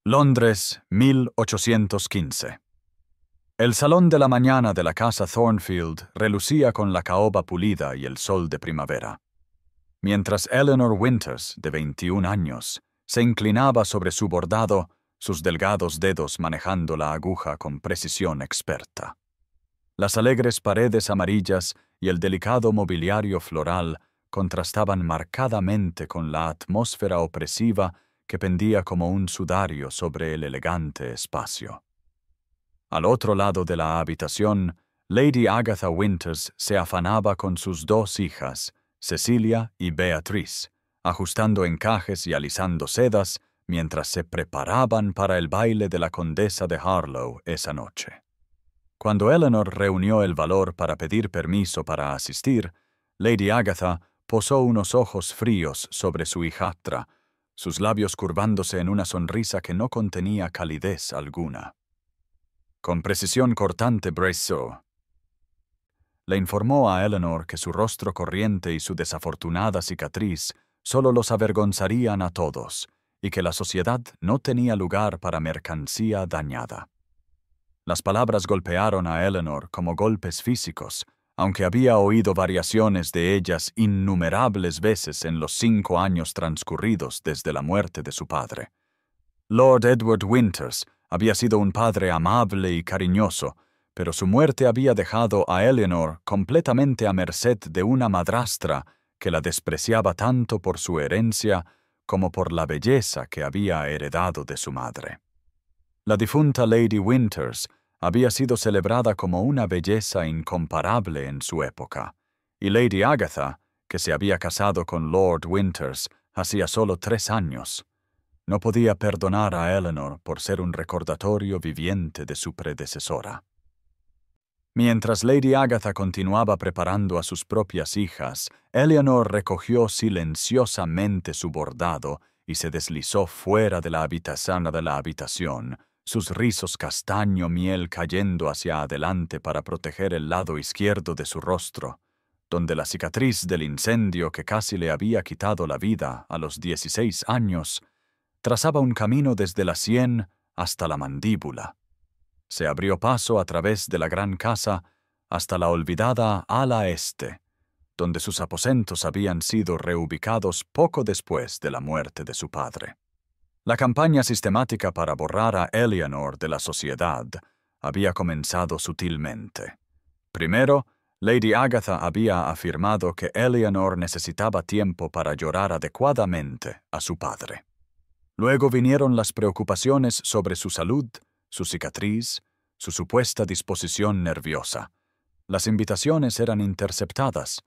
Londres, 1815. El salón de la mañana de la casa Thornfield relucía con la caoba pulida y el sol de primavera. Mientras Eleanor Winters, de 21 años, se inclinaba sobre su bordado, sus delgados dedos manejando la aguja con precisión experta. Las alegres paredes amarillas y el delicado mobiliario floral contrastaban marcadamente con la atmósfera opresiva que pendía como un sudario sobre el elegante espacio. Al otro lado de la habitación, Lady Agatha Winters se afanaba con sus dos hijas, Cecilia y Beatriz, ajustando encajes y alisando sedas mientras se preparaban para el baile de la condesa de Harlow esa noche. Cuando Eleanor reunió el valor para pedir permiso para asistir, Lady Agatha posó unos ojos fríos sobre su hijastra, sus labios curvándose en una sonrisa que no contenía calidez alguna. Con precisión cortante, Braceau le informó a Eleanor que su rostro corriente y su desafortunada cicatriz solo los avergonzarían a todos, y que la sociedad no tenía lugar para mercancía dañada. Las palabras golpearon a Eleanor como golpes físicos, aunque había oído variaciones de ellas innumerables veces en los 5 años transcurridos desde la muerte de su padre. Lord Edward Winters había sido un padre amable y cariñoso, pero su muerte había dejado a Eleanor completamente a merced de una madrastra que la despreciaba tanto por su herencia como por la belleza que había heredado de su madre. La difunta Lady Winters había sido celebrada como una belleza incomparable en su época, y Lady Agatha, que se había casado con Lord Winters hacía solo 3 años, no podía perdonar a Eleanor por ser un recordatorio viviente de su predecesora. Mientras Lady Agatha continuaba preparando a sus propias hijas, Eleanor recogió silenciosamente su bordado y se deslizó fuera de la habitación, sus rizos castaño miel cayendo hacia adelante para proteger el lado izquierdo de su rostro, donde la cicatriz del incendio que casi le había quitado la vida a los 16 años trazaba un camino desde la sien hasta la mandíbula. Se abrió paso a través de la gran casa hasta la olvidada ala este, donde sus aposentos habían sido reubicados poco después de la muerte de su padre. La campaña sistemática para borrar a Eleanor de la sociedad había comenzado sutilmente. Primero, Lady Agatha había afirmado que Eleanor necesitaba tiempo para llorar adecuadamente a su padre. Luego vinieron las preocupaciones sobre su salud, su cicatriz, su supuesta disposición nerviosa. Las invitaciones eran interceptadas,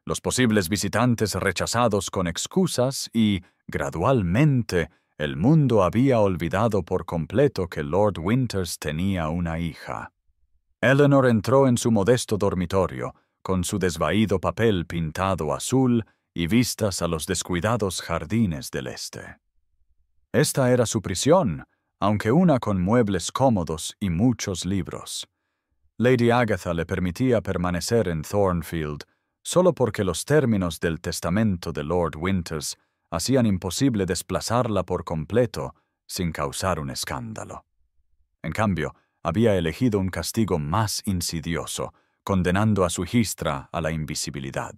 los posibles visitantes rechazados con excusas y, gradualmente, el mundo había olvidado por completo que Lord Winters tenía una hija. Eleanor entró en su modesto dormitorio, con su desvaído papel pintado azul y vistas a los descuidados jardines del este. Esta era su prisión, aunque una con muebles cómodos y muchos libros. Lady Agatha le permitía permanecer en Thornfield solo porque los términos del testamento de Lord Winters hacían imposible desplazarla por completo sin causar un escándalo. En cambio, había elegido un castigo más insidioso, condenando a su hijastra a la invisibilidad.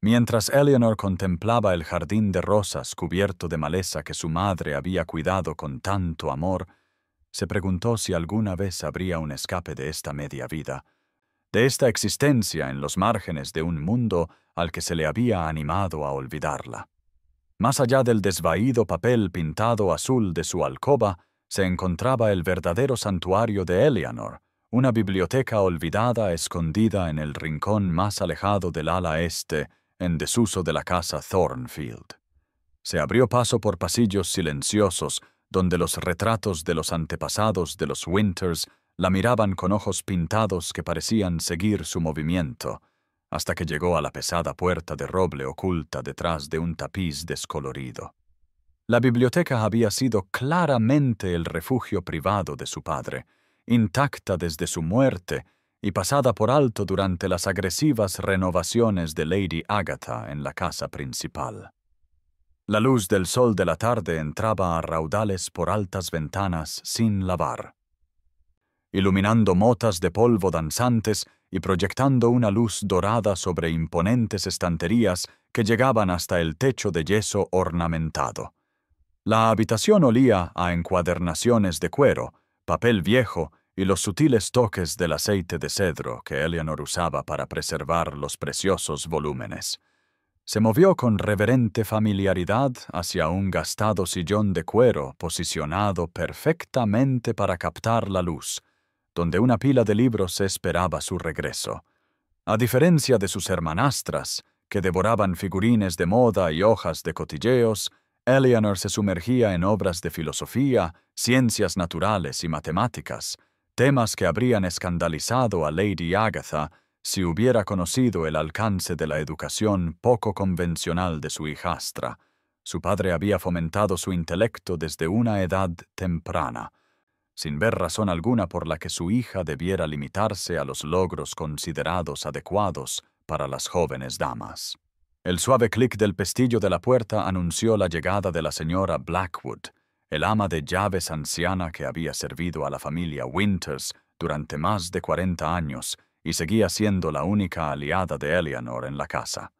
Mientras Eleanor contemplaba el jardín de rosas cubierto de maleza que su madre había cuidado con tanto amor, se preguntó si alguna vez habría un escape de esta media vida, de esta existencia en los márgenes de un mundo al que se le había animado a olvidarla. Más allá del desvaído papel pintado azul de su alcoba, se encontraba el verdadero santuario de Eleanor, una biblioteca olvidada escondida en el rincón más alejado del ala este, en desuso de la casa Thornfield. Se abrió paso por pasillos silenciosos, donde los retratos de los antepasados de los Winters la miraban con ojos pintados que parecían seguir su movimiento, hasta que llegó a la pesada puerta de roble oculta detrás de un tapiz descolorido. La biblioteca había sido claramente el refugio privado de su padre, intacta desde su muerte y pasada por alto durante las agresivas renovaciones de Lady Agatha en la casa principal. La luz del sol de la tarde entraba a raudales por altas ventanas sin lavar, iluminando motas de polvo danzantes y proyectando una luz dorada sobre imponentes estanterías que llegaban hasta el techo de yeso ornamentado. La habitación olía a encuadernaciones de cuero, papel viejo y los sutiles toques del aceite de cedro que Eleanor usaba para preservar los preciosos volúmenes. Se movió con reverente familiaridad hacia un gastado sillón de cuero posicionado perfectamente para captar la luz, donde una pila de libros esperaba su regreso. A diferencia de sus hermanastras, que devoraban figurines de moda y hojas de cotilleos, Eleanor se sumergía en obras de filosofía, ciencias naturales y matemáticas, temas que habrían escandalizado a Lady Agatha si hubiera conocido el alcance de la educación poco convencional de su hijastra. Su padre había fomentado su intelecto desde una edad temprana, sin ver razón alguna por la que su hija debiera limitarse a los logros considerados adecuados para las jóvenes damas. El suave clic del pestillo de la puerta anunció la llegada de la señora Blackwood, el ama de llaves anciana que había servido a la familia Winters durante más de 40 años y seguía siendo la única aliada de Eleanor en la casa.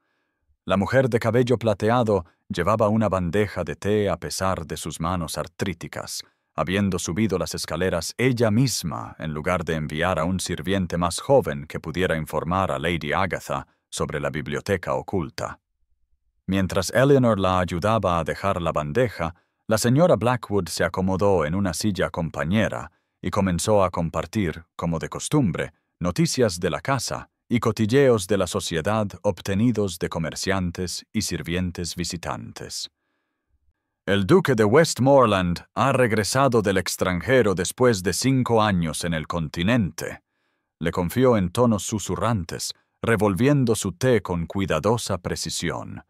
La mujer de cabello plateado llevaba una bandeja de té a pesar de sus manos artríticas, habiendo subido las escaleras ella misma en lugar de enviar a un sirviente más joven que pudiera informar a Lady Agatha sobre la biblioteca oculta. Mientras Eleanor la ayudaba a dejar la bandeja, la señora Blackwood se acomodó en una silla compañera y comenzó a compartir, como de costumbre, noticias de la casa y cotilleos de la sociedad obtenidos de comerciantes y sirvientes visitantes. El duque de Westmoreland ha regresado del extranjero después de 5 años en el continente, le confió en tonos susurrantes, revolviendo su té con cuidadosa precisión.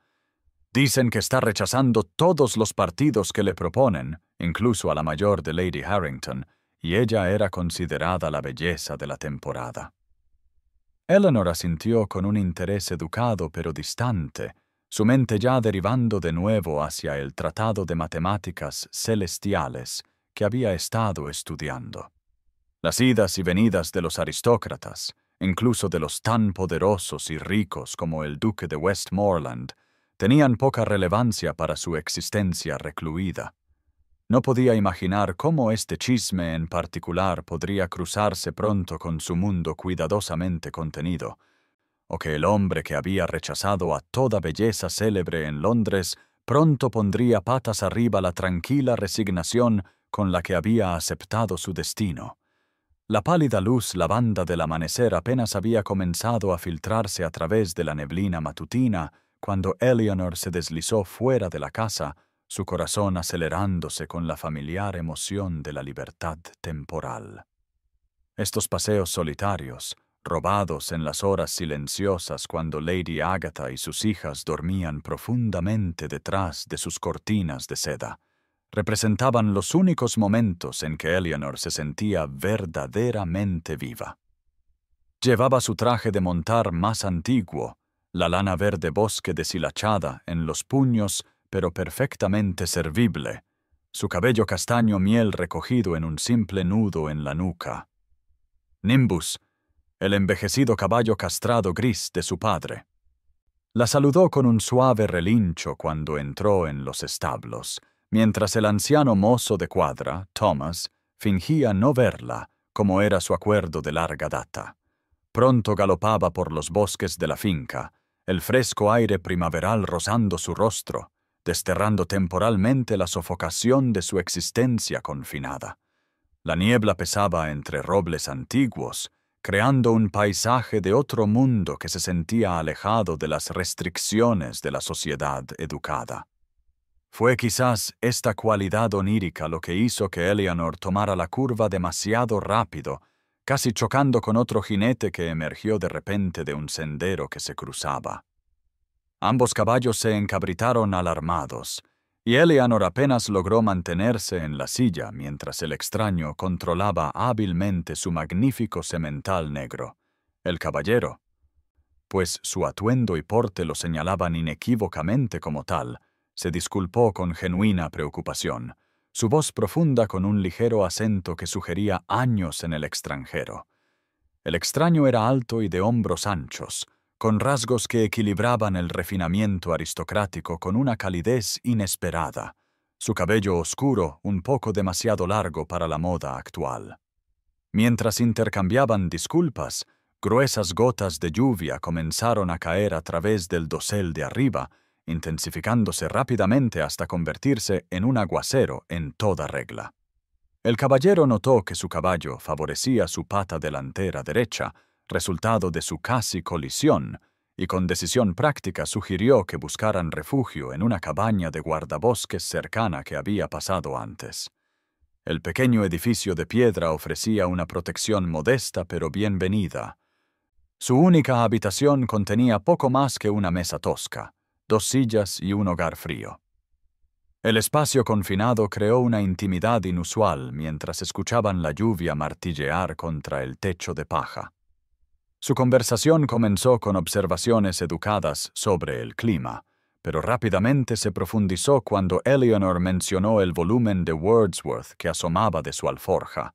Dicen que está rechazando todos los partidos que le proponen, incluso a la mayor de Lady Harrington, y ella era considerada la belleza de la temporada. Eleanor asintió con un interés educado pero distante, su mente ya derivando de nuevo hacia el tratado de matemáticas celestiales que había estado estudiando. Las idas y venidas de los aristócratas, incluso de los tan poderosos y ricos como el duque de Westmoreland, tenían poca relevancia para su existencia recluida. No podía imaginar cómo este chisme en particular podría cruzarse pronto con su mundo cuidadosamente contenido, o que el hombre que había rechazado a toda belleza célebre en Londres pronto pondría patas arriba la tranquila resignación con la que había aceptado su destino. La pálida luz lavanda del amanecer apenas había comenzado a filtrarse a través de la neblina matutina cuando Eleanor se deslizó fuera de la casa, su corazón acelerándose con la familiar emoción de la libertad temporal. Estos paseos solitarios, robados en las horas silenciosas cuando Lady Agatha y sus hijas dormían profundamente detrás de sus cortinas de seda, representaban los únicos momentos en que Eleanor se sentía verdaderamente viva. Llevaba su traje de montar más antiguo, la lana verde bosque deshilachada en los puños, pero perfectamente servible, su cabello castaño miel recogido en un simple nudo en la nuca. Nimbus, el envejecido caballo castrado gris de su padre. La saludó con un suave relincho cuando entró en los establos, mientras el anciano mozo de cuadra, Thomas, fingía no verla, como era su acuerdo de larga data. Pronto galopaba por los bosques de la finca, el fresco aire primaveral rozando su rostro, desterrando temporalmente la sofocación de su existencia confinada. La niebla pesaba entre robles antiguos, creando un paisaje de otro mundo que se sentía alejado de las restricciones de la sociedad educada. Fue quizás esta cualidad onírica lo que hizo que Eleanor tomara la curva demasiado rápido, casi chocando con otro jinete que emergió de repente de un sendero que se cruzaba. Ambos caballos se encabritaron alarmados, y Eleanor apenas logró mantenerse en la silla mientras el extraño controlaba hábilmente su magnífico semental negro. El caballero, pues su atuendo y porte lo señalaban inequívocamente como tal, se disculpó con genuina preocupación, su voz profunda con un ligero acento que sugería años en el extranjero. El extraño era alto y de hombros anchos, con rasgos que equilibraban el refinamiento aristocrático con una calidez inesperada, su cabello oscuro un poco demasiado largo para la moda actual. Mientras intercambiaban disculpas, gruesas gotas de lluvia comenzaron a caer a través del dosel de arriba, intensificándose rápidamente hasta convertirse en un aguacero en toda regla. El caballero notó que su caballo favorecía su pata delantera derecha, resultado de su casi colisión, y con decisión práctica sugirió que buscaran refugio en una cabaña de guardabosques cercana que había pasado antes. El pequeño edificio de piedra ofrecía una protección modesta pero bienvenida. Su única habitación contenía poco más que una mesa tosca, 2 sillas y un hogar frío. El espacio confinado creó una intimidad inusual mientras escuchaban la lluvia martillear contra el techo de paja. Su conversación comenzó con observaciones educadas sobre el clima, pero rápidamente se profundizó cuando Eleanor mencionó el volumen de Wordsworth que asomaba de su alforja.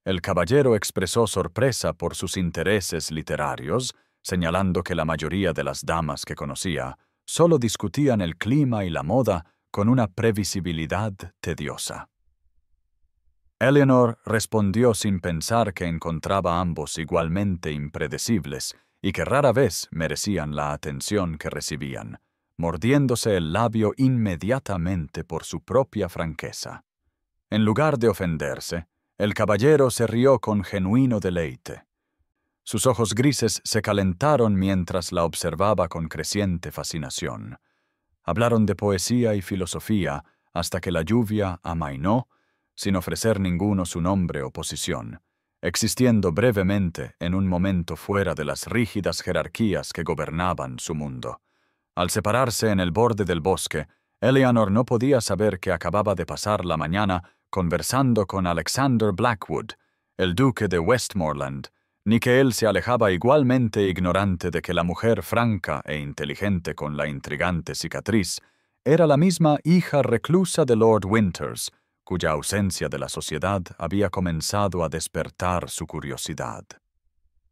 El caballero expresó sorpresa por sus intereses literarios, señalando que la mayoría de las damas que conocía solo discutían el clima y la moda con una previsibilidad tediosa. Eleanor respondió sin pensar que encontraba a ambos igualmente impredecibles y que rara vez merecían la atención que recibían, mordiéndose el labio inmediatamente por su propia franqueza. En lugar de ofenderse, el caballero se rió con genuino deleite. Sus ojos grises se calentaron mientras la observaba con creciente fascinación. Hablaron de poesía y filosofía hasta que la lluvia amainó, sin ofrecer ninguno su nombre o posición, existiendo brevemente en un momento fuera de las rígidas jerarquías que gobernaban su mundo. Al separarse en el borde del bosque, Eleanor no podía saber que acababa de pasar la mañana conversando con Alexander Blackwood, el duque de Westmoreland, ni que él se alejaba igualmente ignorante de que la mujer franca e inteligente con la intrigante cicatriz era la misma hija reclusa de Lord Winters, cuya ausencia de la sociedad había comenzado a despertar su curiosidad.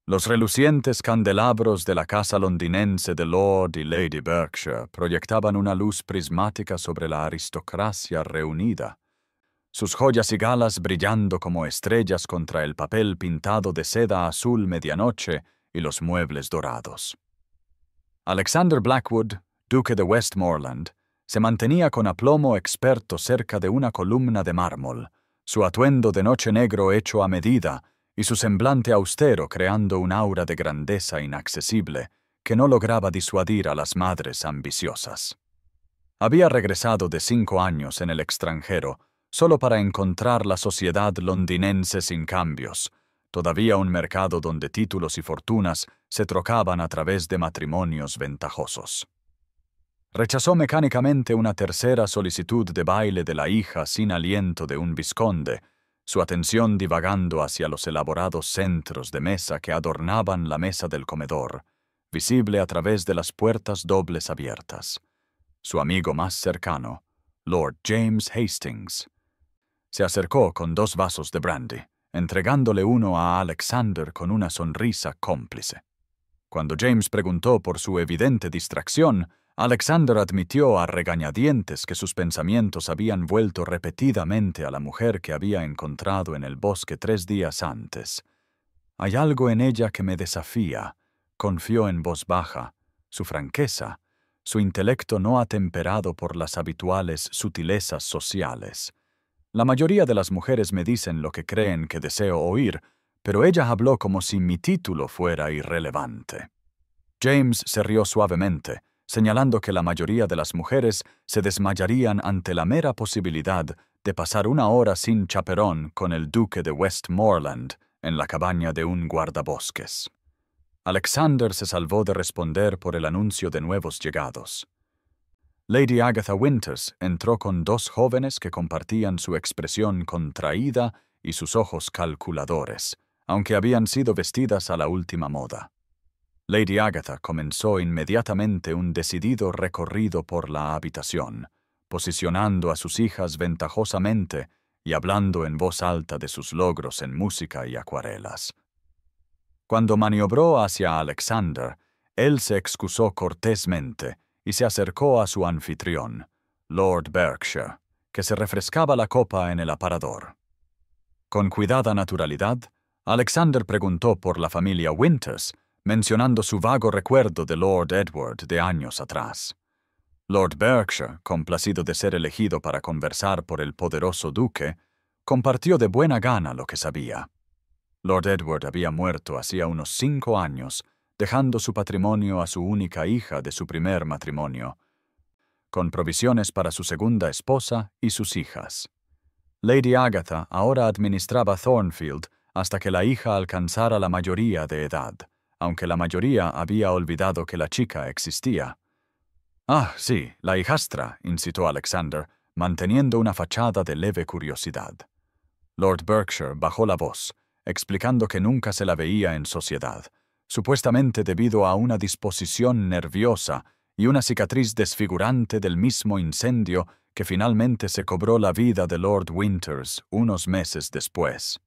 Los relucientes candelabros de la casa londinense de Lord y Lady Berkshire proyectaban una luz prismática sobre la aristocracia reunida, sus joyas y galas brillando como estrellas contra el papel pintado de seda azul medianoche y los muebles dorados. Alexander Blackwood, duque de Westmoreland, se mantenía con aplomo experto cerca de una columna de mármol, su atuendo de noche negro hecho a medida y su semblante austero creando un aura de grandeza inaccesible que no lograba disuadir a las madres ambiciosas. Había regresado de 5 años en el extranjero solo para encontrar la sociedad londinense sin cambios, todavía un mercado donde títulos y fortunas se trocaban a través de matrimonios ventajosos. Rechazó mecánicamente una tercera solicitud de baile de la hija sin aliento de un vizconde, su atención divagando hacia los elaborados centros de mesa que adornaban la mesa del comedor, visible a través de las puertas dobles abiertas. Su amigo más cercano, Lord James Hastings, se acercó con 2 vasos de brandy, entregándole uno a Alexander con una sonrisa cómplice. Cuando James preguntó por su evidente distracción, Alexander admitió a regañadientes que sus pensamientos habían vuelto repetidamente a la mujer que había encontrado en el bosque 3 días antes. «Hay algo en ella que me desafía», confió en voz baja, su franqueza, su intelecto no atemperado por las habituales sutilezas sociales. La mayoría de las mujeres me dicen lo que creen que deseo oír, pero ella habló como si mi título fuera irrelevante. James se rió suavemente, señalando que la mayoría de las mujeres se desmayarían ante la mera posibilidad de pasar 1 hora sin chaperón con el duque de Westmoreland en la cabaña de un guardabosques. Alexander se salvó de responder por el anuncio de nuevos llegados. Lady Agatha Winters entró con 2 jóvenes que compartían su expresión contraída y sus ojos calculadores, aunque habían sido vestidas a la última moda. Lady Agatha comenzó inmediatamente un decidido recorrido por la habitación, posicionando a sus hijas ventajosamente y hablando en voz alta de sus logros en música y acuarelas. Cuando maniobró hacia Alexander, él se excusó cortésmente y se acercó a su anfitrión, Lord Berkshire, que se refrescaba la copa en el aparador. Con cuidada naturalidad, Alexander preguntó por la familia Winters, mencionando su vago recuerdo de Lord Edward de años atrás. Lord Berkshire, complacido de ser elegido para conversar por el poderoso duque, compartió de buena gana lo que sabía. Lord Edward había muerto hacía unos 5 años, dejando su patrimonio a su única hija de su primer matrimonio, con provisiones para su segunda esposa y sus hijas. Lady Agatha ahora administraba Thornfield hasta que la hija alcanzara la mayoría de edad, aunque la mayoría había olvidado que la chica existía. «Ah, sí, la hijastra», incitó Alexander, manteniendo una fachada de leve curiosidad. Lord Berkshire bajó la voz, explicando que nunca se la veía en sociedad, supuestamente debido a una disposición nerviosa y una cicatriz desfigurante del mismo incendio que finalmente se cobró la vida de Lord Winters unos meses después.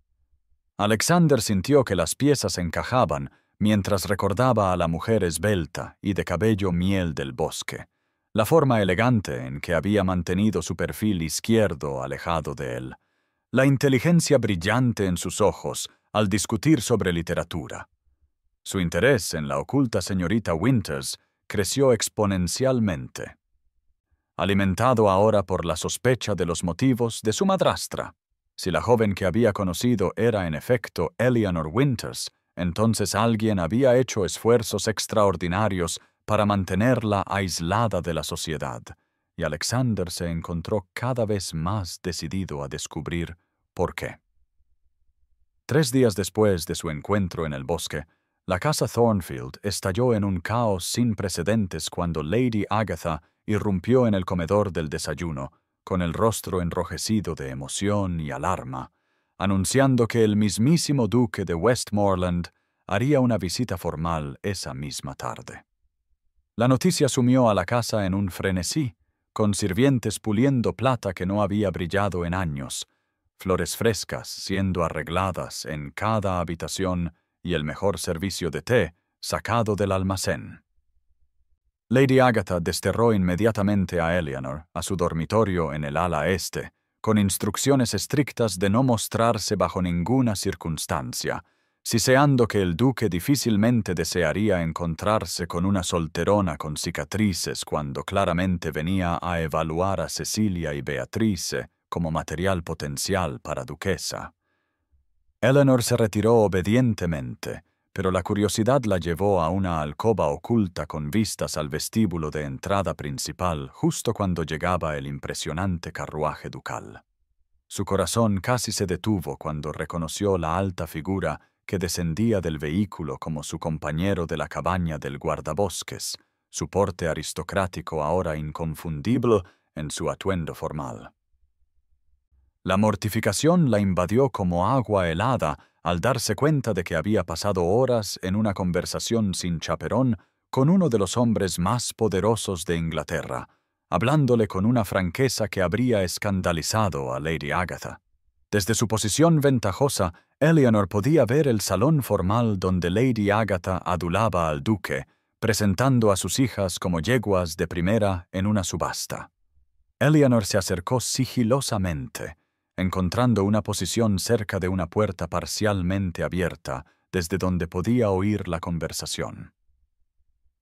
Alexander sintió que las piezas encajaban mientras recordaba a la mujer esbelta y de cabello miel del bosque, la forma elegante en que había mantenido su perfil izquierdo alejado de él, la inteligencia brillante en sus ojos al discutir sobre literatura. Su interés en la oculta señorita Winters creció exponencialmente, alimentado ahora por la sospecha de los motivos de su madrastra. Si la joven que había conocido era en efecto Eleanor Winters, entonces alguien había hecho esfuerzos extraordinarios para mantenerla aislada de la sociedad, y Alexander se encontró cada vez más decidido a descubrir por qué. 3 días después de su encuentro en el bosque, la casa Thornfield estalló en un caos sin precedentes cuando Lady Agatha irrumpió en el comedor del desayuno, con el rostro enrojecido de emoción y alarma, anunciando que el mismísimo duque de Westmoreland haría una visita formal esa misma tarde. La noticia sumió a la casa en un frenesí, con sirvientes puliendo plata que no había brillado en años, flores frescas siendo arregladas en cada habitación y el mejor servicio de té sacado del almacén. Lady Agatha desterró inmediatamente a Eleanor a su dormitorio en el ala este, con instrucciones estrictas de no mostrarse bajo ninguna circunstancia, siseando que el duque difícilmente desearía encontrarse con una solterona con cicatrices cuando claramente venía a evaluar a Cecilia y Beatrice como material potencial para duquesa. Eleanor se retiró obedientemente, pero la curiosidad la llevó a una alcoba oculta con vistas al vestíbulo de entrada principal justo cuando llegaba el impresionante carruaje ducal. Su corazón casi se detuvo cuando reconoció la alta figura que descendía del vehículo como su compañero de la cabaña del guardabosques, su porte aristocrático ahora inconfundible en su atuendo formal. La mortificación la invadió como agua helada al darse cuenta de que había pasado horas en una conversación sin chaperón con uno de los hombres más poderosos de Inglaterra, hablándole con una franqueza que habría escandalizado a Lady Agatha. Desde su posición ventajosa, Eleanor podía ver el salón formal donde Lady Agatha adulaba al duque, presentando a sus hijas como yeguas de primera en una subasta. Eleanor se acercó sigilosamente, encontrando una posición cerca de una puerta parcialmente abierta, desde donde podía oír la conversación.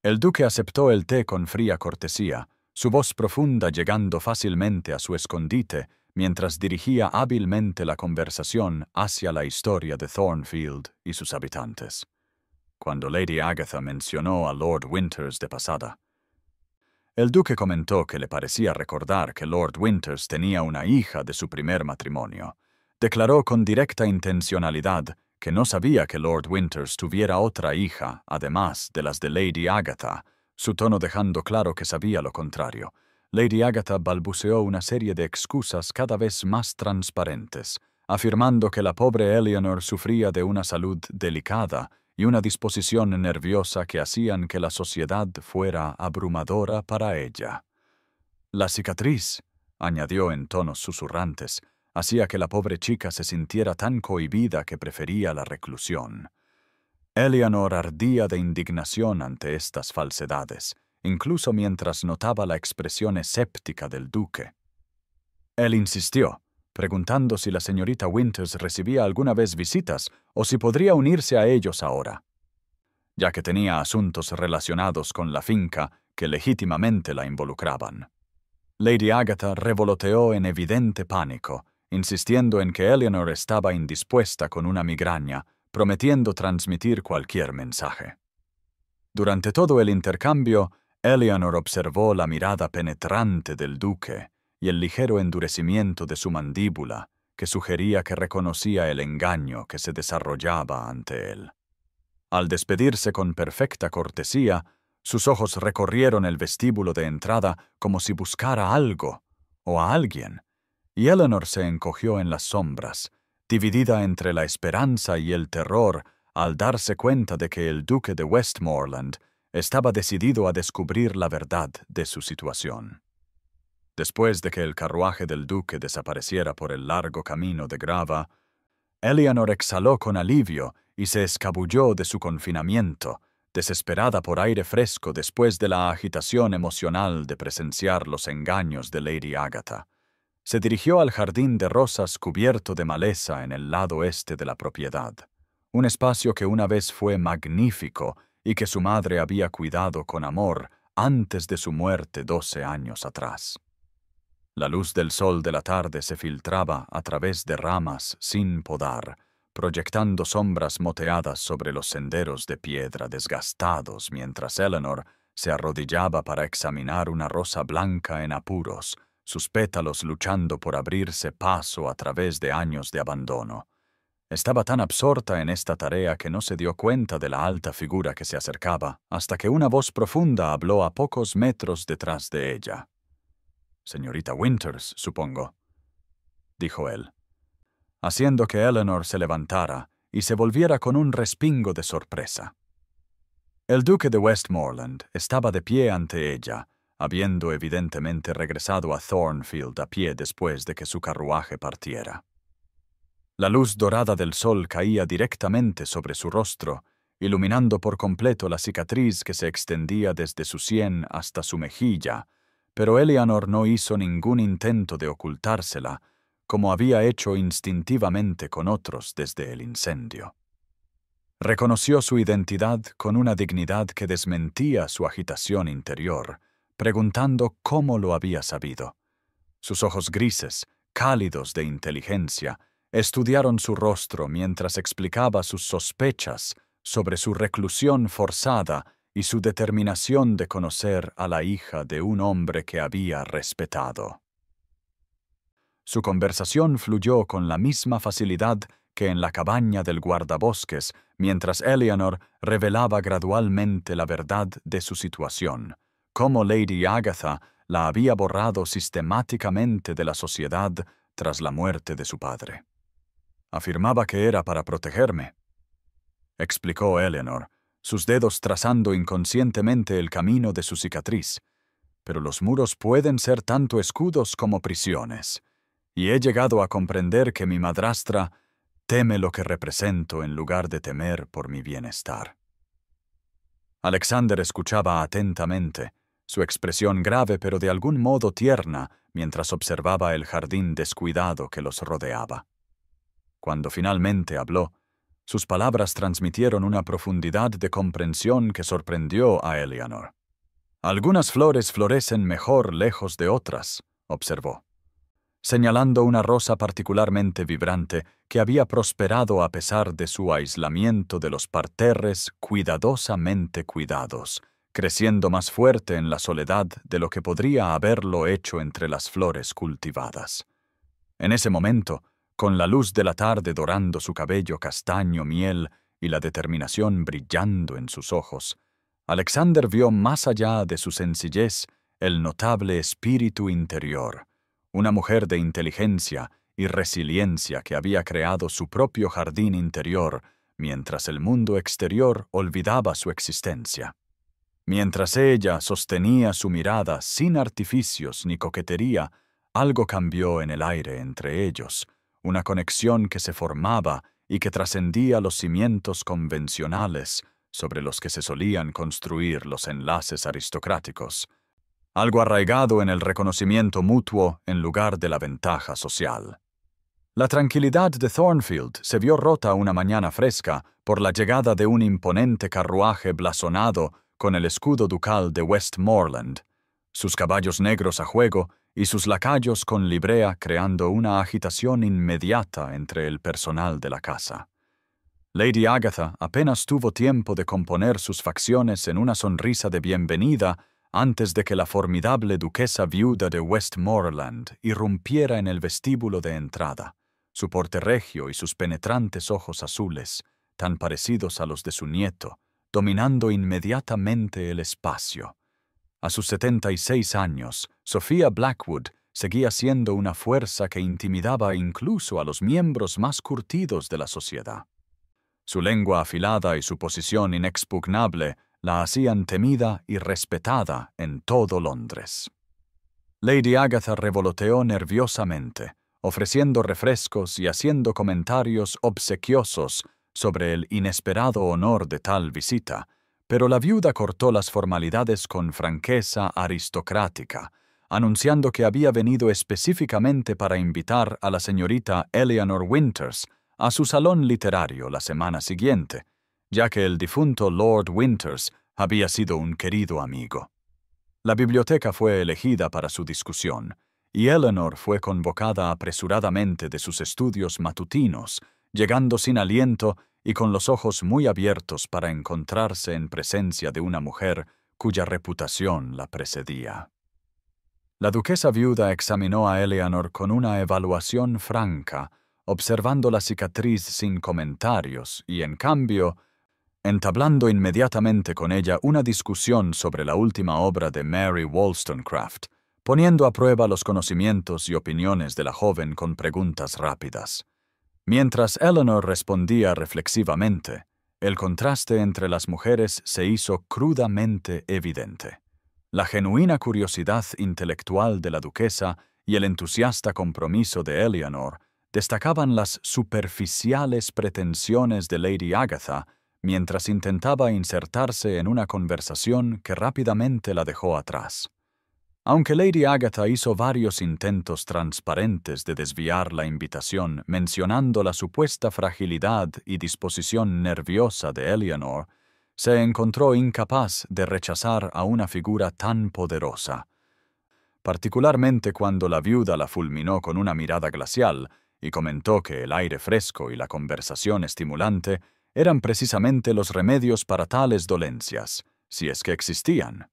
El duque aceptó el té con fría cortesía, su voz profunda llegando fácilmente a su escondite, mientras dirigía hábilmente la conversación hacia la historia de Thornfield y sus habitantes. Cuando Lady Agatha mencionó a Lord Winters de pasada, el duque comentó que le parecía recordar que Lord Winters tenía una hija de su primer matrimonio. Declaró con directa intencionalidad que no sabía que Lord Winters tuviera otra hija, además de las de Lady Agatha, su tono dejando claro que sabía lo contrario. Lady Agatha balbuceó una serie de excusas cada vez más transparentes, afirmando que la pobre Eleanor sufría de una salud delicada y una disposición nerviosa que hacían que la sociedad fuera abrumadora para ella. La cicatriz, añadió en tonos susurrantes, hacía que la pobre chica se sintiera tan cohibida que prefería la reclusión. Eleanor ardía de indignación ante estas falsedades, incluso mientras notaba la expresión escéptica del duque. Él insistió, preguntando si la señorita Winters recibía alguna vez visitas o si podría unirse a ellos ahora, ya que tenía asuntos relacionados con la finca que legítimamente la involucraban. Lady Agatha revoloteó en evidente pánico, insistiendo en que Eleanor estaba indispuesta con una migraña, prometiendo transmitir cualquier mensaje. Durante todo el intercambio, Eleanor observó la mirada penetrante del duque y el ligero endurecimiento de su mandíbula, que sugería que reconocía el engaño que se desarrollaba ante él. Al despedirse con perfecta cortesía, sus ojos recorrieron el vestíbulo de entrada como si buscara algo o a alguien, y Eleanor se encogió en las sombras, dividida entre la esperanza y el terror al darse cuenta de que el duque de Westmoreland estaba decidido a descubrir la verdad de su situación. Después de que el carruaje del duque desapareciera por el largo camino de grava, Eleanor exhaló con alivio y se escabulló de su confinamiento, desesperada por aire fresco después de la agitación emocional de presenciar los engaños de Lady Agatha. Se dirigió al jardín de rosas cubierto de maleza en el lado este de la propiedad, un espacio que una vez fue magnífico y que su madre había cuidado con amor antes de su muerte 12 años atrás. La luz del sol de la tarde se filtraba a través de ramas sin podar, proyectando sombras moteadas sobre los senderos de piedra desgastados mientras Eleanor se arrodillaba para examinar una rosa blanca en apuros, sus pétalos luchando por abrirse paso a través de años de abandono. Estaba tan absorta en esta tarea que no se dio cuenta de la alta figura que se acercaba, hasta que una voz profunda habló a pocos metros detrás de ella. «Señorita Winters, supongo», dijo él, haciendo que Eleanor se levantara y se volviera con un respingo de sorpresa. El duque de Westmoreland estaba de pie ante ella, habiendo evidentemente regresado a Thornfield a pie después de que su carruaje partiera. La luz dorada del sol caía directamente sobre su rostro, iluminando por completo la cicatriz que se extendía desde su sien hasta su mejilla, pero Eleanor no hizo ningún intento de ocultársela, como había hecho instintivamente con otros desde el incendio. Reconoció su identidad con una dignidad que desmentía su agitación interior, preguntando cómo lo había sabido. Sus ojos grises, cálidos de inteligencia, estudiaron su rostro mientras explicaba sus sospechas sobre su reclusión forzada y su determinación de conocer a la hija de un hombre que había respetado. Su conversación fluyó con la misma facilidad que en la cabaña del guardabosques, mientras Eleanor revelaba gradualmente la verdad de su situación, cómo Lady Agatha la había borrado sistemáticamente de la sociedad tras la muerte de su padre. Afirmaba que era para protegerme, explicó Eleanor, sus dedos trazando inconscientemente el camino de su cicatriz. Pero los muros pueden ser tanto escudos como prisiones, y he llegado a comprender que mi madrastra teme lo que represento en lugar de temer por mi bienestar. Alexander escuchaba atentamente, su expresión grave pero de algún modo tierna, mientras observaba el jardín descuidado que los rodeaba. Cuando finalmente habló, sus palabras transmitieron una profundidad de comprensión que sorprendió a Eleanor. «Algunas flores florecen mejor lejos de otras», observó, señalando una rosa particularmente vibrante que había prosperado a pesar de su aislamiento de los parterres cuidadosamente cuidados, creciendo más fuerte en la soledad de lo que podría haberlo hecho entre las flores cultivadas. En ese momento, con la luz de la tarde dorando su cabello castaño miel y la determinación brillando en sus ojos, Alexander vio más allá de su sencillez el notable espíritu interior, una mujer de inteligencia y resiliencia que había creado su propio jardín interior mientras el mundo exterior olvidaba su existencia. Mientras ella sostenía su mirada sin artificios ni coquetería algo cambió en el aire entre ellos, una conexión que se formaba y que trascendía los cimientos convencionales sobre los que se solían construir los enlaces aristocráticos, algo arraigado en el reconocimiento mutuo en lugar de la ventaja social. La tranquilidad de Thornfield se vio rota una mañana fresca por la llegada de un imponente carruaje blasonado con el escudo ducal de Westmoreland, sus caballos negros a juego y sus lacayos con librea creando una agitación inmediata entre el personal de la casa. Lady Agatha apenas tuvo tiempo de componer sus facciones en una sonrisa de bienvenida antes de que la formidable duquesa viuda de Westmoreland irrumpiera en el vestíbulo de entrada, su porte regio y sus penetrantes ojos azules, tan parecidos a los de su nieto, dominando inmediatamente el espacio. A sus 76 años, Sophia Blackwood seguía siendo una fuerza que intimidaba incluso a los miembros más curtidos de la sociedad. Su lengua afilada y su posición inexpugnable la hacían temida y respetada en todo Londres. Lady Agatha revoloteó nerviosamente, ofreciendo refrescos y haciendo comentarios obsequiosos sobre el inesperado honor de tal visita, pero la viuda cortó las formalidades con franqueza aristocrática, anunciando que había venido específicamente para invitar a la señorita Eleanor Winters a su salón literario la semana siguiente, ya que el difunto Lord Winters había sido un querido amigo. La biblioteca fue elegida para su discusión, y Eleanor fue convocada apresuradamente de sus estudios matutinos, llegando sin aliento y con los ojos muy abiertos para encontrarse en presencia de una mujer cuya reputación la precedía. La duquesa viuda examinó a Eleanor con una evaluación franca, observando la cicatriz sin comentarios y, en cambio, entablando inmediatamente con ella una discusión sobre la última obra de Mary Wollstonecraft, poniendo a prueba los conocimientos y opiniones de la joven con preguntas rápidas. Mientras Eleanor respondía reflexivamente, el contraste entre las mujeres se hizo crudamente evidente. La genuina curiosidad intelectual de la duquesa y el entusiasta compromiso de Eleanor destacaban las superficiales pretensiones de Lady Agatha mientras intentaba insertarse en una conversación que rápidamente la dejó atrás. Aunque Lady Agatha hizo varios intentos transparentes de desviar la invitación mencionando la supuesta fragilidad y disposición nerviosa de Eleanor, se encontró incapaz de rechazar a una figura tan poderosa, particularmente cuando la viuda la fulminó con una mirada glacial y comentó que el aire fresco y la conversación estimulante eran precisamente los remedios para tales dolencias, si es que existían.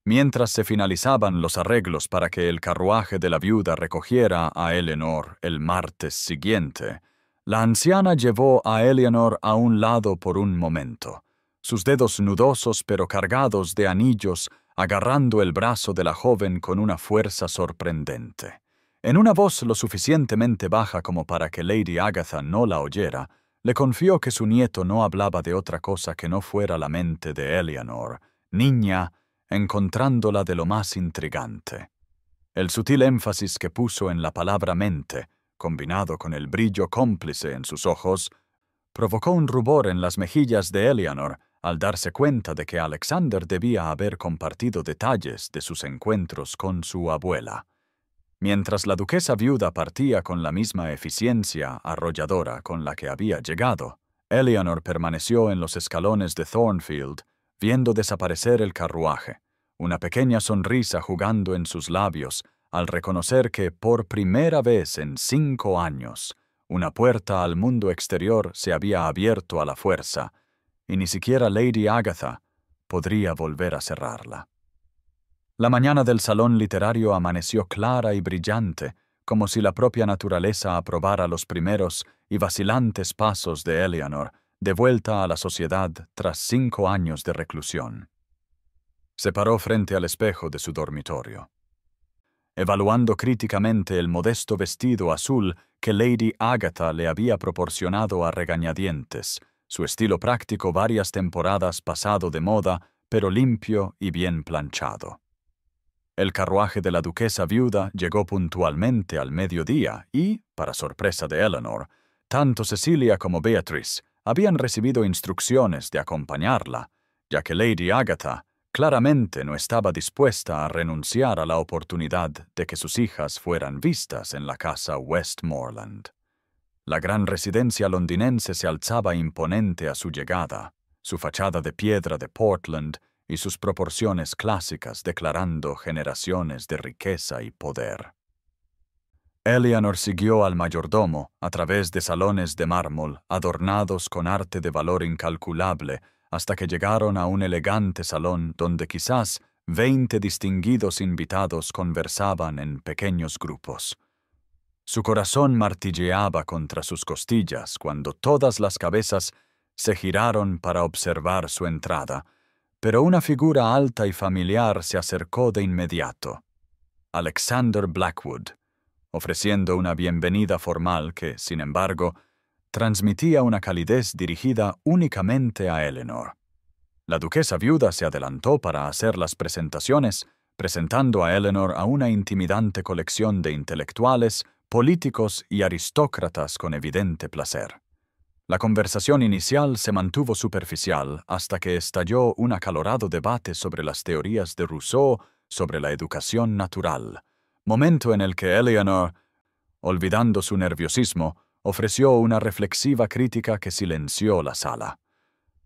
Mientras se finalizaban los arreglos para que el carruaje de la viuda recogiera a Eleanor el martes siguiente, la anciana llevó a Eleanor a un lado por un momento, sus dedos nudosos pero cargados de anillos agarrando el brazo de la joven con una fuerza sorprendente. En una voz lo suficientemente baja como para que Lady Agatha no la oyera, le confió que su nieto no hablaba de otra cosa que no fuera la mente de Eleanor, niña, encontrándola de lo más intrigante. El sutil énfasis que puso en la palabra mente, combinado con el brillo cómplice en sus ojos, provocó un rubor en las mejillas de Eleanor al darse cuenta de que Alexander debía haber compartido detalles de sus encuentros con su abuela. Mientras la duquesa viuda partía con la misma eficiencia arrolladora con la que había llegado, Eleanor permaneció en los escalones de Thornfield, viendo desaparecer el carruaje, una pequeña sonrisa jugando en sus labios al reconocer que por primera vez en 5 años una puerta al mundo exterior se había abierto a la fuerza, y ni siquiera Lady Agatha podría volver a cerrarla. La mañana del salón literario amaneció clara y brillante, como si la propia naturaleza aprobara los primeros y vacilantes pasos de Eleanor, de vuelta a la sociedad tras 5 años de reclusión. Se paró frente al espejo de su dormitorio. Evaluando críticamente el modesto vestido azul que Lady Agatha le había proporcionado a regañadientes, su estilo práctico varias temporadas pasado de moda, pero limpio y bien planchado. El carruaje de la duquesa viuda llegó puntualmente al mediodía y, para sorpresa de Eleanor, tanto Cecilia como Beatrice habían recibido instrucciones de acompañarla, ya que Lady Agatha claramente no estaba dispuesta a renunciar a la oportunidad de que sus hijas fueran vistas en la casa Westmoreland. La gran residencia londinense se alzaba imponente a su llegada, su fachada de piedra de Portland y sus proporciones clásicas declarando generaciones de riqueza y poder. Eleanor siguió al mayordomo a través de salones de mármol adornados con arte de valor incalculable hasta que llegaron a un elegante salón donde quizás 20 distinguidos invitados conversaban en pequeños grupos. Su corazón martilleaba contra sus costillas cuando todas las cabezas se giraron para observar su entrada, pero una figura alta y familiar se acercó de inmediato. Alexander Blackwood, ofreciendo una bienvenida formal que, sin embargo, transmitía una calidez dirigida únicamente a Eleanor. La duquesa viuda se adelantó para hacer las presentaciones, presentando a Eleanor a una intimidante colección de intelectuales, políticos y aristócratas con evidente placer. La conversación inicial se mantuvo superficial hasta que estalló un acalorado debate sobre las teorías de Rousseau sobre la educación natural, momento en el que Eleanor, olvidando su nerviosismo, ofreció una reflexiva crítica que silenció la sala.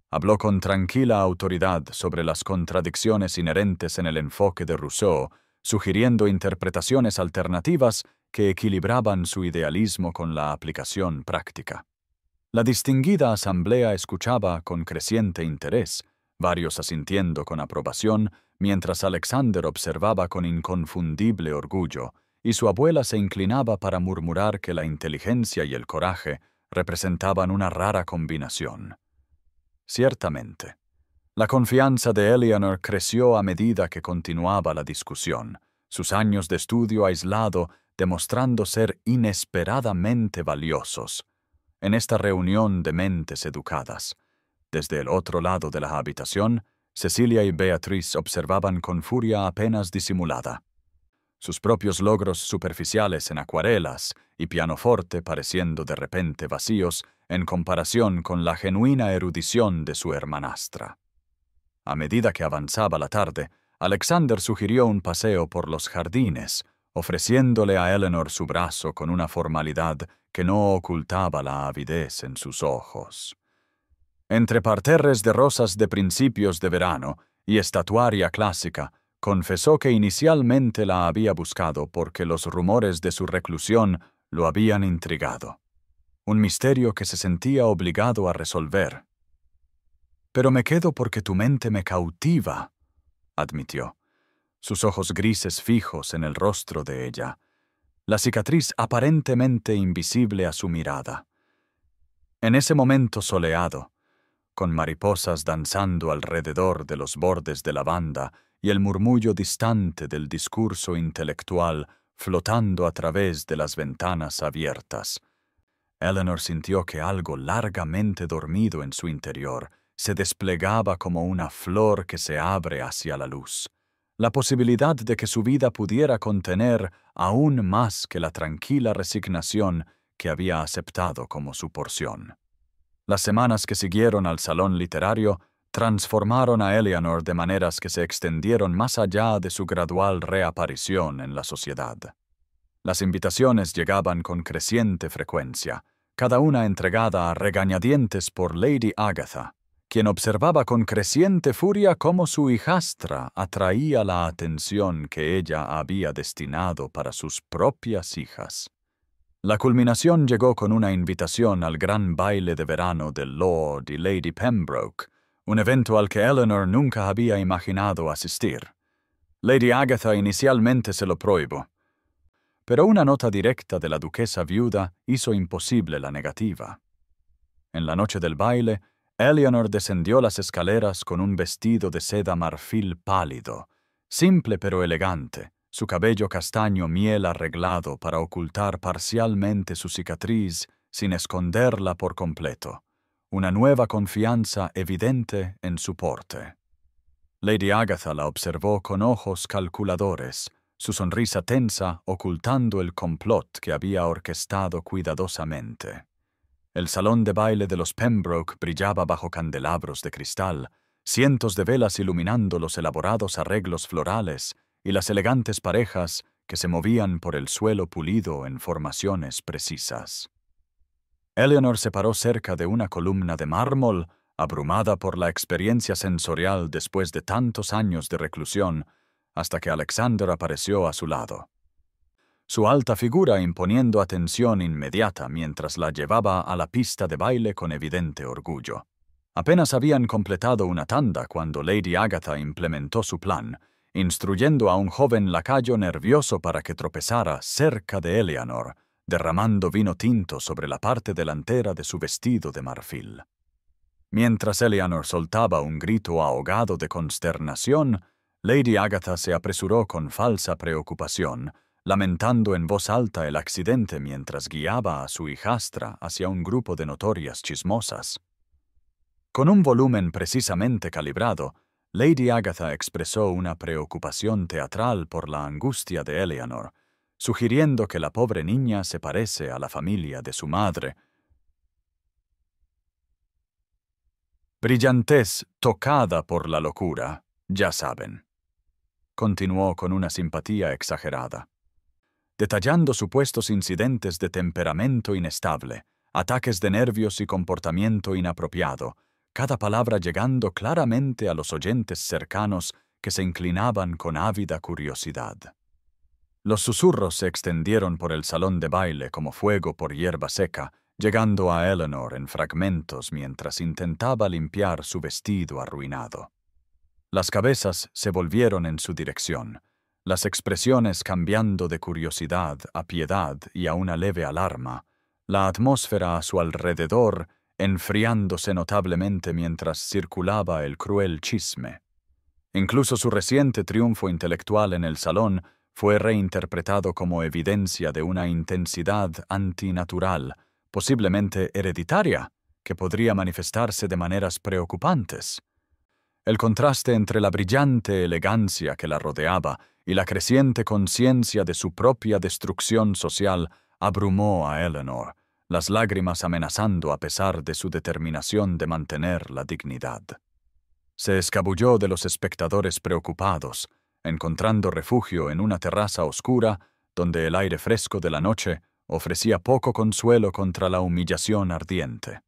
Habló con tranquila autoridad sobre las contradicciones inherentes en el enfoque de Rousseau, sugiriendo interpretaciones alternativas que equilibraban su idealismo con la aplicación práctica. La distinguida asamblea escuchaba con creciente interés, varios asintiendo con aprobación, mientras Alexander observaba con inconfundible orgullo, y su abuela se inclinaba para murmurar que la inteligencia y el coraje representaban una rara combinación. Ciertamente, la confianza de Eleanor creció a medida que continuaba la discusión, sus años de estudio aislado demostrando ser inesperadamente valiosos. En esta reunión de mentes educadas, desde el otro lado de la habitación, Cecilia y Beatrice observaban con furia apenas disimulada. Sus propios logros superficiales en acuarelas y pianoforte pareciendo de repente vacíos en comparación con la genuina erudición de su hermanastra. A medida que avanzaba la tarde, Alexander sugirió un paseo por los jardines, ofreciéndole a Eleanor su brazo con una formalidad que no ocultaba la avidez en sus ojos. Entre parterres de rosas de principios de verano y estatuaria clásica, confesó que inicialmente la había buscado porque los rumores de su reclusión lo habían intrigado. Un misterio que se sentía obligado a resolver. «Pero me quedo porque tu mente me cautiva», admitió, sus ojos grises fijos en el rostro de ella, la cicatriz aparentemente invisible a su mirada. En ese momento soleado, con mariposas danzando alrededor de los bordes de lavanda y el murmullo distante del discurso intelectual flotando a través de las ventanas abiertas, Eleanor sintió que algo largamente dormido en su interior se desplegaba como una flor que se abre hacia la luz. La posibilidad de que su vida pudiera contener aún más que la tranquila resignación que había aceptado como su porción. Las semanas que siguieron al salón literario transformaron a Eleanor de maneras que se extendieron más allá de su gradual reaparición en la sociedad. Las invitaciones llegaban con creciente frecuencia, cada una entregada a regañadientes por Lady Agatha, quien observaba con creciente furia cómo su hijastra atraía la atención que ella había destinado para sus propias hijas. La culminación llegó con una invitación al gran baile de verano de Lord y Lady Pembroke, un evento al que Eleanor nunca había imaginado asistir. Lady Agatha inicialmente se lo prohibió, pero una nota directa de la duquesa viuda hizo imposible la negativa. En la noche del baile, Eleanor descendió las escaleras con un vestido de seda marfil pálido, simple pero elegante, su cabello castaño miel arreglado para ocultar parcialmente su cicatriz sin esconderla por completo, una nueva confianza evidente en su porte. Lady Agatha la observó con ojos calculadores, su sonrisa tensa ocultando el complot que había orquestado cuidadosamente. El salón de baile de los Pembroke brillaba bajo candelabros de cristal, cientos de velas iluminando los elaborados arreglos florales y las elegantes parejas que se movían por el suelo pulido en formaciones precisas. Eleanor se paró cerca de una columna de mármol, abrumada por la experiencia sensorial después de tantos años de reclusión, hasta que Alexander apareció a su lado. Su alta figura imponiendo atención inmediata mientras la llevaba a la pista de baile con evidente orgullo. Apenas habían completado una tanda cuando Lady Agatha implementó su plan, instruyendo a un joven lacayo nervioso para que tropezara cerca de Eleanor, derramando vino tinto sobre la parte delantera de su vestido de marfil. Mientras Eleanor soltaba un grito ahogado de consternación, Lady Agatha se apresuró con falsa preocupación, lamentando en voz alta el accidente mientras guiaba a su hijastra hacia un grupo de notorias chismosas. Con un volumen precisamente calibrado, Lady Agatha expresó una preocupación teatral por la angustia de Eleanor, sugiriendo que la pobre niña se parece a la familia de su madre. Brillantez tocada por la locura, ya saben. Continuó con una simpatía exagerada, detallando supuestos incidentes de temperamento inestable, ataques de nervios y comportamiento inapropiado, cada palabra llegando claramente a los oyentes cercanos que se inclinaban con ávida curiosidad. Los susurros se extendieron por el salón de baile como fuego por hierba seca, llegando a Eleanor en fragmentos mientras intentaba limpiar su vestido arruinado. Las cabezas se volvieron en su dirección, las expresiones cambiando de curiosidad a piedad y a una leve alarma, la atmósfera a su alrededor enfriándose notablemente mientras circulaba el cruel chisme. Incluso su reciente triunfo intelectual en el salón fue reinterpretado como evidencia de una intensidad antinatural, posiblemente hereditaria, que podría manifestarse de maneras preocupantes. El contraste entre la brillante elegancia que la rodeaba y la creciente conciencia de su propia destrucción social abrumó a Eleanor, las lágrimas amenazando a pesar de su determinación de mantener la dignidad. Se escabulló de los espectadores preocupados, encontrando refugio en una terraza oscura donde el aire fresco de la noche ofrecía poco consuelo contra la humillación ardiente.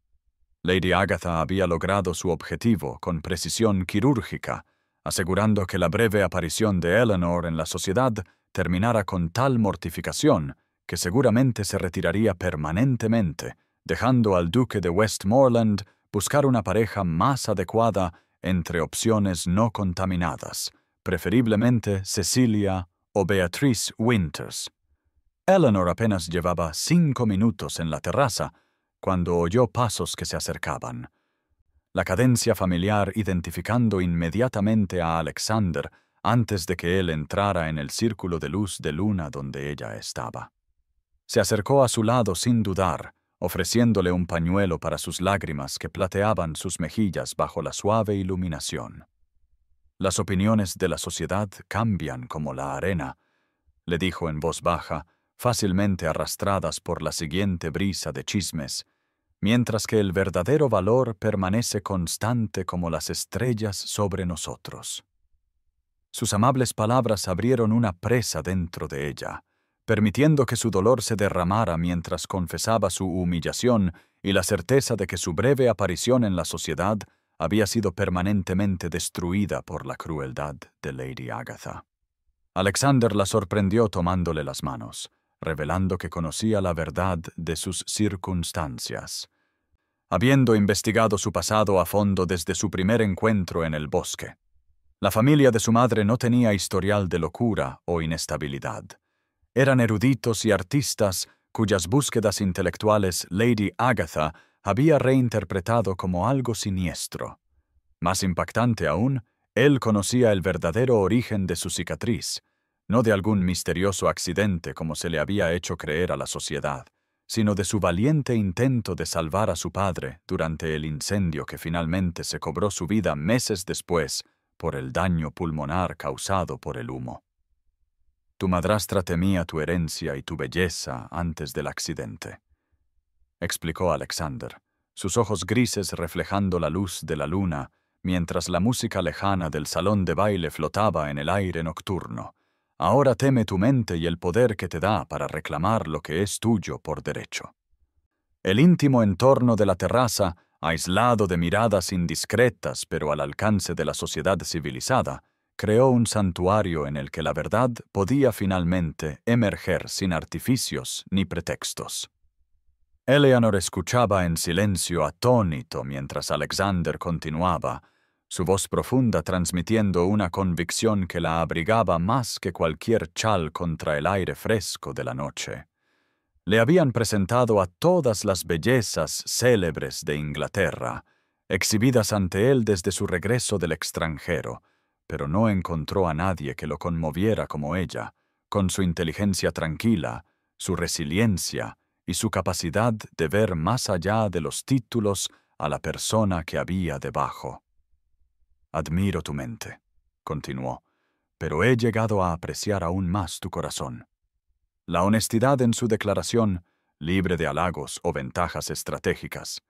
Lady Agatha había logrado su objetivo con precisión quirúrgica, asegurando que la breve aparición de Eleanor en la sociedad terminara con tal mortificación que seguramente se retiraría permanentemente, dejando al duque de Westmoreland buscar una pareja más adecuada entre opciones no contaminadas, preferiblemente Cecilia o Beatrice Winters. Eleanor apenas llevaba 5 minutos en la terraza cuando oyó pasos que se acercaban. La cadencia familiar identificando inmediatamente a Alexander antes de que él entrara en el círculo de luz de luna donde ella estaba. Se acercó a su lado sin dudar, ofreciéndole un pañuelo para sus lágrimas que plateaban sus mejillas bajo la suave iluminación. Las opiniones de la sociedad cambian como la arena, le dijo en voz baja, fácilmente arrastradas por la siguiente brisa de chismes, mientras que el verdadero valor permanece constante como las estrellas sobre nosotros. Sus amables palabras abrieron una presa dentro de ella, permitiendo que su dolor se derramara mientras confesaba su humillación y la certeza de que su breve aparición en la sociedad había sido permanentemente destruida por la crueldad de Lady Agatha. Alexander la sorprendió tomándole las manos, revelando que conocía la verdad de sus circunstancias. Habiendo investigado su pasado a fondo desde su primer encuentro en el bosque, la familia de su madre no tenía historial de locura o inestabilidad. Eran eruditos y artistas cuyas búsquedas intelectuales Lady Agatha había reinterpretado como algo siniestro. Más impactante aún, él conocía el verdadero origen de su cicatriz, no de algún misterioso accidente como se le había hecho creer a la sociedad, sino de su valiente intento de salvar a su padre durante el incendio que finalmente se cobró su vida meses después por el daño pulmonar causado por el humo. Tu madrastra temía tu herencia y tu belleza antes del accidente, explicó Alexander, sus ojos grises reflejando la luz de la luna, mientras la música lejana del salón de baile flotaba en el aire nocturno. Ahora teme tu mente y el poder que te da para reclamar lo que es tuyo por derecho. El íntimo entorno de la terraza, aislado de miradas indiscretas pero al alcance de la sociedad civilizada, creó un santuario en el que la verdad podía finalmente emerger sin artificios ni pretextos. Eleanor escuchaba en silencio atónito mientras Alexander continuaba, su voz profunda transmitiendo una convicción que la abrigaba más que cualquier chal contra el aire fresco de la noche. Le habían presentado a todas las bellezas célebres de Inglaterra, exhibidas ante él desde su regreso del extranjero, pero no encontró a nadie que lo conmoviera como ella, con su inteligencia tranquila, su resiliencia y su capacidad de ver más allá de los títulos a la persona que había debajo. Admiro tu mente, continuó, pero he llegado a apreciar aún más tu corazón. La honestidad en su declaración, libre de halagos o ventajas estratégicas,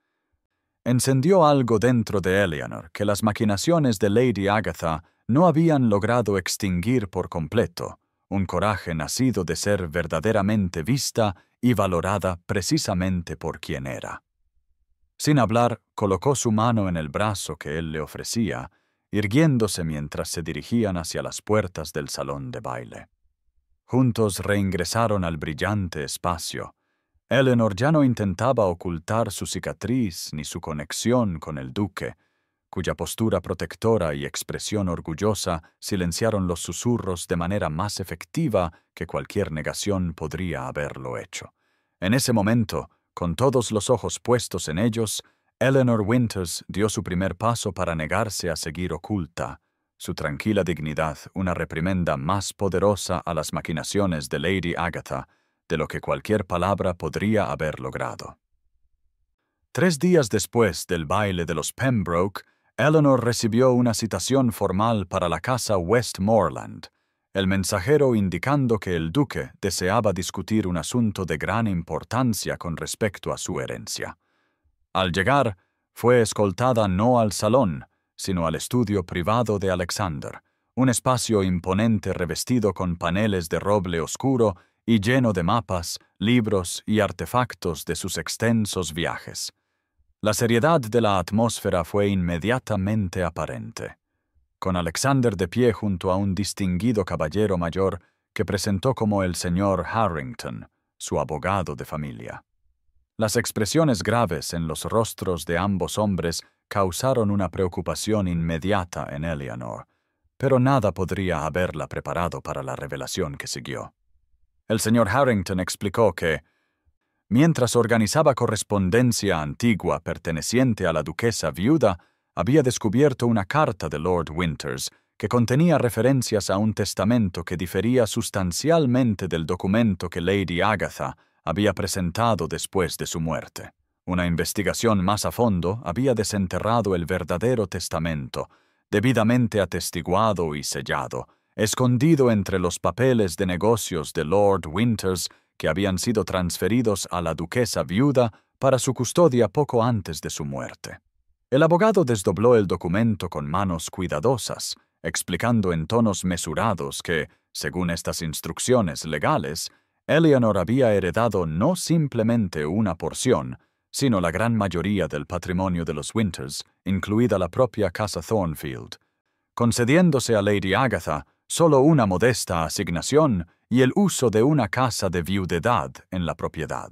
encendió algo dentro de Eleanor que las maquinaciones de Lady Agatha no habían logrado extinguir por completo, un coraje nacido de ser verdaderamente vista y valorada precisamente por quien era. Sin hablar, colocó su mano en el brazo que él le ofrecía, irguiéndose mientras se dirigían hacia las puertas del salón de baile. Juntos reingresaron al brillante espacio. Eleanor ya no intentaba ocultar su cicatriz ni su conexión con el duque, cuya postura protectora y expresión orgullosa silenciaron los susurros de manera más efectiva que cualquier negación podría haberlo hecho. En ese momento, con todos los ojos puestos en ellos, Eleanor Winters dio su primer paso para negarse a seguir oculta, su tranquila dignidad una reprimenda más poderosa a las maquinaciones de Lady Agatha de lo que cualquier palabra podría haber logrado. 3 días después del baile de los Pembroke, Eleanor recibió una citación formal para la casa Westmoreland, el mensajero indicando que el duque deseaba discutir un asunto de gran importancia con respecto a su herencia. Al llegar, fue escoltada no al salón, sino al estudio privado de Alexander, un espacio imponente revestido con paneles de roble oscuro y lleno de mapas, libros y artefactos de sus extensos viajes. La seriedad de la atmósfera fue inmediatamente aparente, con Alexander de pie junto a un distinguido caballero mayor que presentó como el señor Harrington, su abogado de familia. Las expresiones graves en los rostros de ambos hombres causaron una preocupación inmediata en Eleanor, pero nada podría haberla preparado para la revelación que siguió. El señor Harrington explicó que, mientras organizaba correspondencia antigua perteneciente a la duquesa viuda, había descubierto una carta de Lord Winters que contenía referencias a un testamento que difería sustancialmente del documento que Lady Agatha había presentado después de su muerte. Una investigación más a fondo había desenterrado el verdadero testamento, debidamente atestiguado y sellado, escondido entre los papeles de negocios de Lord Winters que habían sido transferidos a la duquesa viuda para su custodia poco antes de su muerte. El abogado desdobló el documento con manos cuidadosas, explicando en tonos mesurados que, según estas instrucciones legales, Eleanor había heredado no simplemente una porción, sino la gran mayoría del patrimonio de los Winters, incluida la propia casa Thornfield, concediéndose a Lady Agatha solo una modesta asignación y el uso de una casa de viudedad en la propiedad.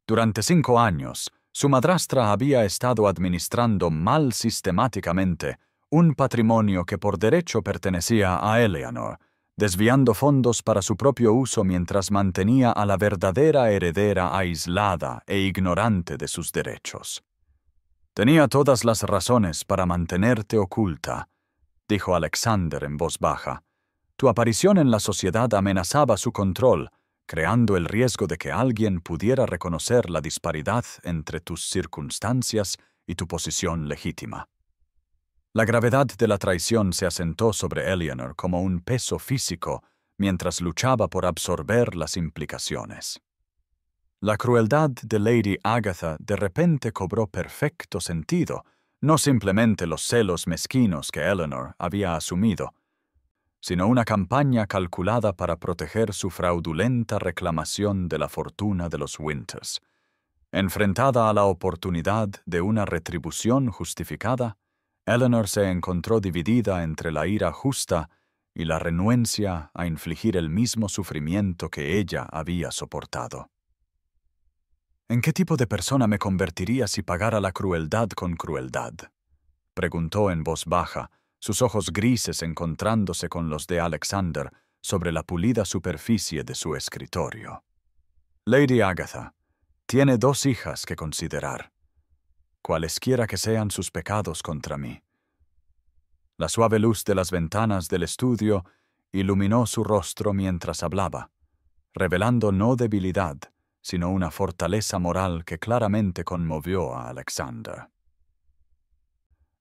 Durante 5 años, su madrastra había estado administrando mal sistemáticamente un patrimonio que por derecho pertenecía a Eleanor, desviando fondos para su propio uso mientras mantenía a la verdadera heredera aislada e ignorante de sus derechos. «Tenía todas las razones para mantenerte oculta», dijo Alexander en voz baja. «Tu aparición en la sociedad amenazaba su control, creando el riesgo de que alguien pudiera reconocer la disparidad entre tus circunstancias y tu posición legítima». La gravedad de la traición se asentó sobre Eleanor como un peso físico mientras luchaba por absorber las implicaciones. La crueldad de Lady Agatha de repente cobró perfecto sentido, no simplemente los celos mezquinos que Eleanor había asumido, sino una campaña calculada para proteger su fraudulenta reclamación de la fortuna de los Winters. Enfrentada a la oportunidad de una retribución justificada, Eleanor se encontró dividida entre la ira justa y la renuencia a infligir el mismo sufrimiento que ella había soportado. ¿En qué tipo de persona me convertiría si pagara la crueldad con crueldad?, preguntó en voz baja, sus ojos grises encontrándose con los de Alexander sobre la pulida superficie de su escritorio. Lady Agatha tiene 2 hijas que considerar, cualesquiera que sean sus pecados contra mí. La suave luz de las ventanas del estudio iluminó su rostro mientras hablaba, revelando no debilidad, sino una fortaleza moral que claramente conmovió a Alexander.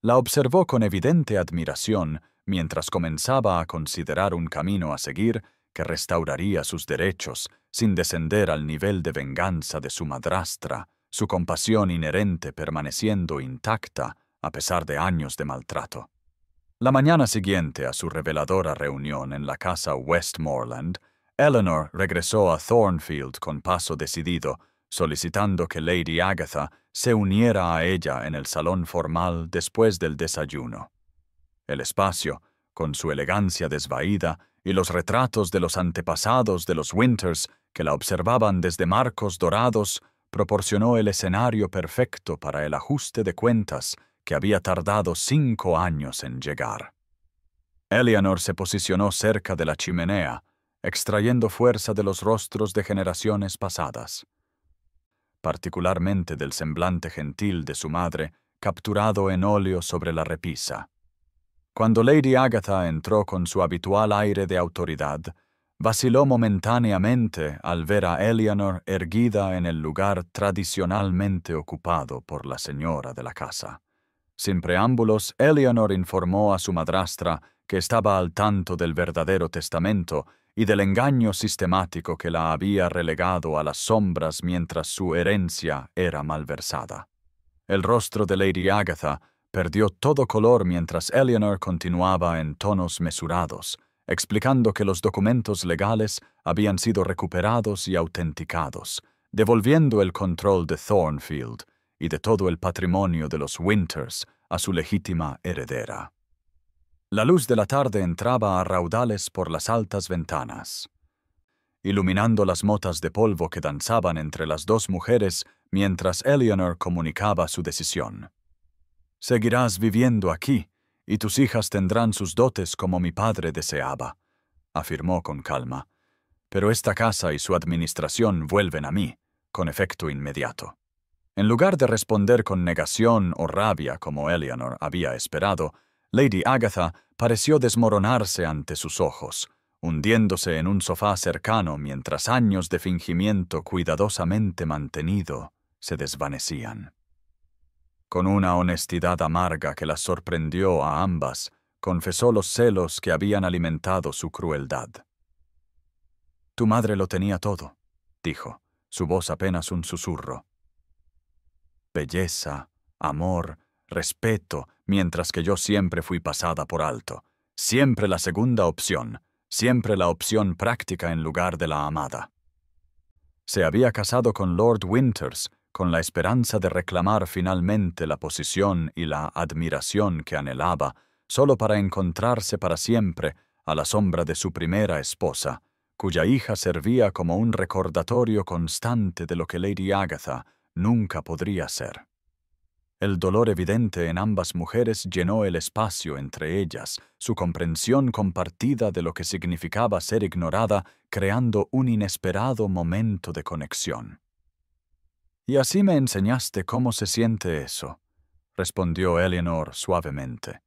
La observó con evidente admiración mientras comenzaba a considerar un camino a seguir que restauraría sus derechos sin descender al nivel de venganza de su madrastra, su compasión inherente permaneciendo intacta a pesar de años de maltrato. La mañana siguiente a su reveladora reunión en la casa Westmoreland, Eleanor regresó a Thornfield con paso decidido, solicitando que Lady Agatha se uniera a ella en el salón formal después del desayuno. El espacio, con su elegancia desvaída y los retratos de los antepasados de los Winters que la observaban desde marcos dorados, proporcionó el escenario perfecto para el ajuste de cuentas que había tardado 5 años en llegar. Eleanor se posicionó cerca de la chimenea, extrayendo fuerza de los rostros de generaciones pasadas, particularmente del semblante gentil de su madre, capturado en óleo sobre la repisa. Cuando Lady Agatha entró con su habitual aire de autoridad, vaciló momentáneamente al ver a Eleanor erguida en el lugar tradicionalmente ocupado por la señora de la casa. Sin preámbulos, Eleanor informó a su madrastra que estaba al tanto del verdadero testamento y del engaño sistemático que la había relegado a las sombras mientras su herencia era malversada. El rostro de Lady Agatha perdió todo color mientras Eleanor continuaba en tonos mesurados, explicando que los documentos legales habían sido recuperados y autenticados, devolviendo el control de Thornfield y de todo el patrimonio de los Winters a su legítima heredera. La luz de la tarde entraba a raudales por las altas ventanas, iluminando las motas de polvo que danzaban entre las 2 mujeres mientras Eleanor comunicaba su decisión. «Seguirás viviendo aquí, y tus hijas tendrán sus dotes como mi padre deseaba», afirmó con calma. «Pero esta casa y su administración vuelven a mí, con efecto inmediato». En lugar de responder con negación o rabia como Eleanor había esperado, Lady Agatha pareció desmoronarse ante sus ojos, hundiéndose en un sofá cercano mientras años de fingimiento cuidadosamente mantenido se desvanecían. Con una honestidad amarga que las sorprendió a ambas, confesó los celos que habían alimentado su crueldad. «Tu madre lo tenía todo», dijo, su voz apenas un susurro. «Belleza, amor, respeto, mientras que yo siempre fui pasada por alto. Siempre la segunda opción, siempre la opción práctica en lugar de la amada». Se había casado con Lord Winters con la esperanza de reclamar finalmente la posición y la admiración que anhelaba, solo para encontrarse para siempre a la sombra de su primera esposa, cuya hija servía como un recordatorio constante de lo que Lady Agatha nunca podría ser. El dolor evidente en ambas mujeres llenó el espacio entre ellas, su comprensión compartida de lo que significaba ser ignorada, creando un inesperado momento de conexión. «Y así me enseñaste cómo se siente eso», respondió Eleanor suavemente,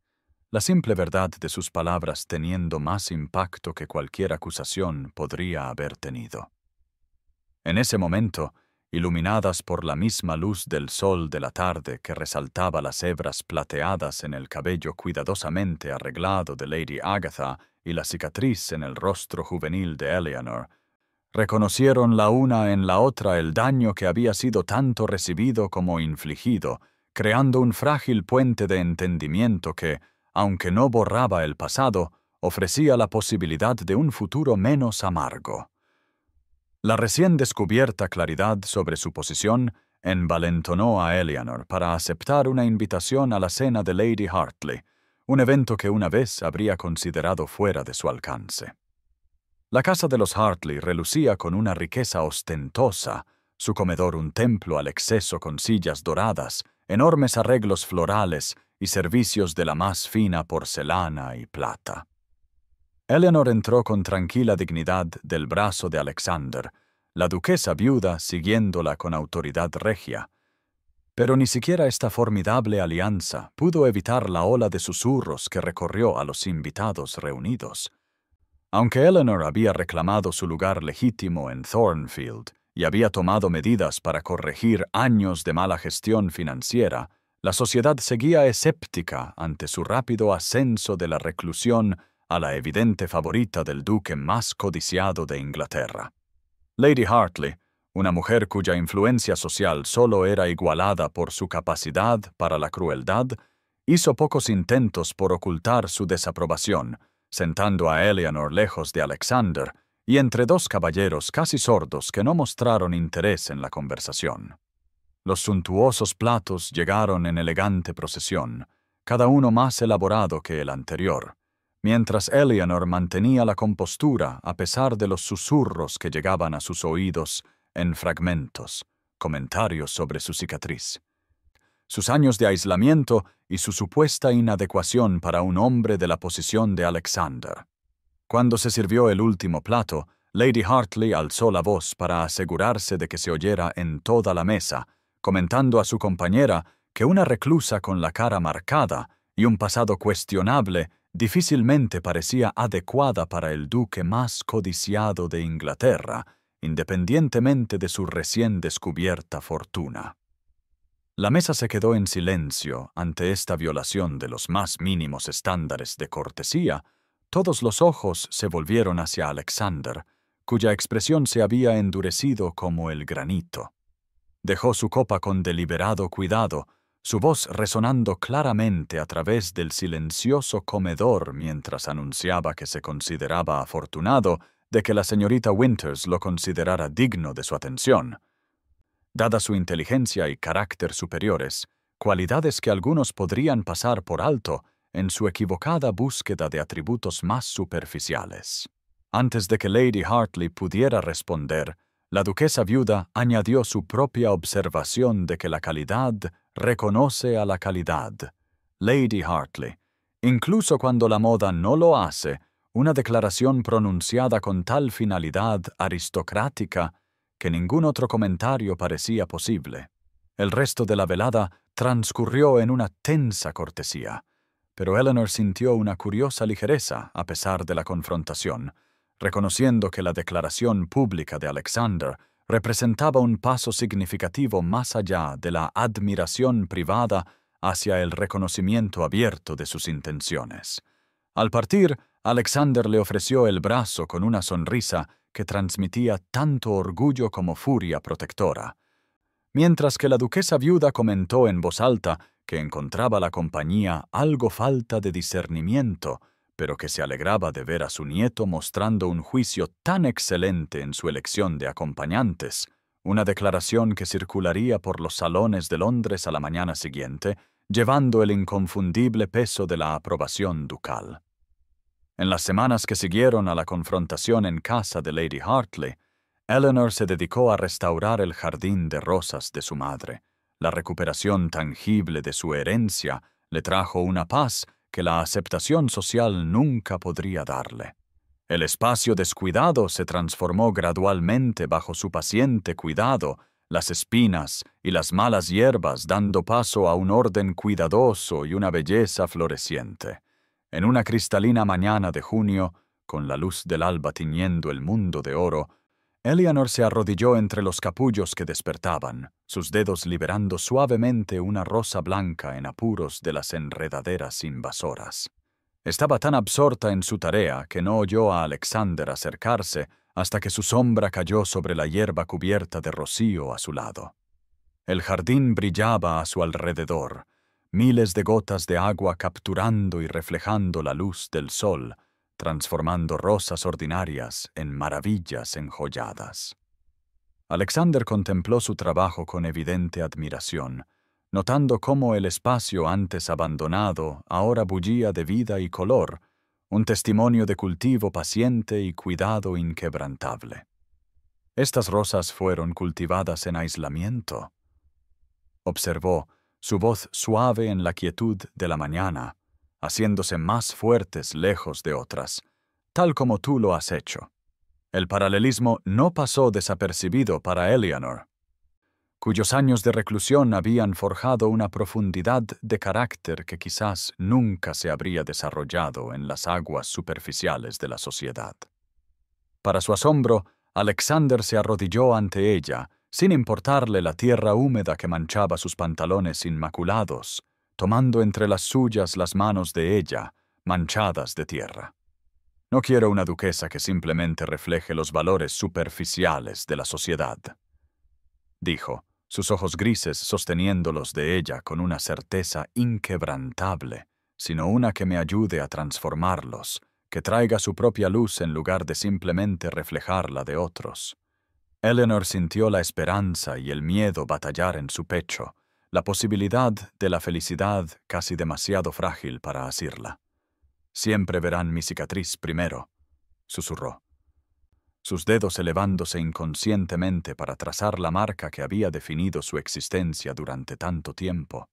la simple verdad de sus palabras teniendo más impacto que cualquier acusación podría haber tenido. En ese momento, iluminadas por la misma luz del sol de la tarde que resaltaba las hebras plateadas en el cabello cuidadosamente arreglado de Lady Agatha y la cicatriz en el rostro juvenil de Eleanor, reconocieron la una en la otra el daño que había sido tanto recibido como infligido, creando un frágil puente de entendimiento que, aunque no borraba el pasado, ofrecía la posibilidad de un futuro menos amargo. La recién descubierta claridad sobre su posición envalentonó a Eleanor para aceptar una invitación a la cena de Lady Hartley, un evento que una vez habría considerado fuera de su alcance. La casa de los Hartley relucía con una riqueza ostentosa, su comedor un templo al exceso con sillas doradas, enormes arreglos florales y servicios de la más fina porcelana y plata. Eleanor entró con tranquila dignidad del brazo de Alexander, la duquesa viuda siguiéndola con autoridad regia. Pero ni siquiera esta formidable alianza pudo evitar la ola de susurros que recorrió a los invitados reunidos. Aunque Eleanor había reclamado su lugar legítimo en Thornfield y había tomado medidas para corregir años de mala gestión financiera, la sociedad seguía escéptica ante su rápido ascenso de la reclusión a la evidente favorita del duque más codiciado de Inglaterra. Lady Hartley, una mujer cuya influencia social solo era igualada por su capacidad para la crueldad, hizo pocos intentos por ocultar su desaprobación, sentando a Eleanor lejos de Alexander y entre dos caballeros casi sordos que no mostraron interés en la conversación. Los suntuosos platos llegaron en elegante procesión, cada uno más elaborado que el anterior, mientras Eleanor mantenía la compostura a pesar de los susurros que llegaban a sus oídos en fragmentos, comentarios sobre su cicatriz, sus años de aislamiento y su supuesta inadecuación para un hombre de la posición de Alexander. Cuando se sirvió el último plato, Lady Hartley alzó la voz para asegurarse de que se oyera en toda la mesa, comentando a su compañera que una reclusa con la cara marcada y un pasado cuestionable difícilmente parecía adecuada para el duque más codiciado de Inglaterra, independientemente de su recién descubierta fortuna. La mesa se quedó en silencio ante esta violación de los más mínimos estándares de cortesía. Todos los ojos se volvieron hacia Alexander, cuya expresión se había endurecido como el granito. Dejó su copa con deliberado cuidado, su voz resonando claramente a través del silencioso comedor mientras anunciaba que se consideraba afortunado de que la señorita Winters lo considerara digno de su atención. Dada su inteligencia y carácter superiores, cualidades que algunos podrían pasar por alto en su equivocada búsqueda de atributos más superficiales. Antes de que Lady Hartley pudiera responder, la duquesa viuda añadió su propia observación de que la calidad reconoce a la calidad. Lady Hartley, incluso cuando la moda no lo hace, una declaración pronunciada con tal finalidad aristocrática que ningún otro comentario parecía posible. El resto de la velada transcurrió en una tensa cortesía, pero Eleanor sintió una curiosa ligereza a pesar de la confrontación, reconociendo que la declaración pública de Alexander representaba un paso significativo más allá de la admiración privada hacia el reconocimiento abierto de sus intenciones. Al partir, Alexander le ofreció el brazo con una sonrisa que transmitía tanto orgullo como furia protectora, mientras que la duquesa viuda comentó en voz alta que encontraba la compañía algo falta de discernimiento, pero que se alegraba de ver a su nieto mostrando un juicio tan excelente en su elección de acompañantes, una declaración que circularía por los salones de Londres a la mañana siguiente, llevando el inconfundible peso de la aprobación ducal. En las semanas que siguieron a la confrontación en casa de Lady Hartley, Eleanor se dedicó a restaurar el jardín de rosas de su madre. La recuperación tangible de su herencia le trajo una paz que la aceptación social nunca podría darle. El espacio descuidado se transformó gradualmente bajo su paciente cuidado, las espinas y las malas hierbas dando paso a un orden cuidadoso y una belleza floreciente. En una cristalina mañana de junio, con la luz del alba tiñendo el mundo de oro, Eleanor se arrodilló entre los capullos que despertaban, sus dedos liberando suavemente una rosa blanca en apuros de las enredaderas invasoras. Estaba tan absorta en su tarea que no oyó a Alexander acercarse hasta que su sombra cayó sobre la hierba cubierta de rocío a su lado. El jardín brillaba a su alrededor, miles de gotas de agua capturando y reflejando la luz del sol, transformando rosas ordinarias en maravillas enjolladas. Alexander contempló su trabajo con evidente admiración, notando cómo el espacio antes abandonado ahora bullía de vida y color, un testimonio de cultivo paciente y cuidado inquebrantable. Estas rosas fueron cultivadas en aislamiento, observó, su voz suave en la quietud de la mañana, haciéndose más fuertes lejos de otras, tal como tú lo has hecho. El paralelismo no pasó desapercibido para Eleanor, cuyos años de reclusión habían forjado una profundidad de carácter que quizás nunca se habría desarrollado en las aguas superficiales de la sociedad. Para su asombro, Alexander se arrodilló ante ella, sin importarle la tierra húmeda que manchaba sus pantalones inmaculados, tomando entre las suyas las manos de ella, manchadas de tierra. No quiero una duquesa que simplemente refleje los valores superficiales de la sociedad, dijo, sus ojos grises sosteniéndolos de ella con una certeza inquebrantable, sino una que me ayude a transformarlos, que traiga su propia luz en lugar de simplemente reflejar la de otros. Eleanor sintió la esperanza y el miedo batallar en su pecho, la posibilidad de la felicidad casi demasiado frágil para asirla. Siempre verán mi cicatriz primero, susurró, sus dedos elevándose inconscientemente para trazar la marca que había definido su existencia durante tanto tiempo.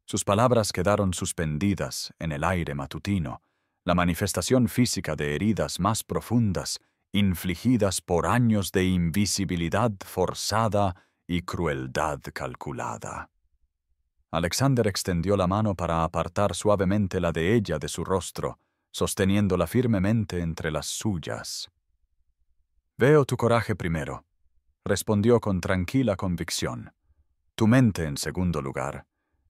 Sus palabras quedaron suspendidas en el aire matutino, la manifestación física de heridas más profundas, infligidas por años de invisibilidad forzada y crueldad calculada. Alexander extendió la mano para apartar suavemente la de ella de su rostro, sosteniéndola firmemente entre las suyas. «Veo tu coraje primero», respondió con tranquila convicción. «Tu mente en segundo lugar,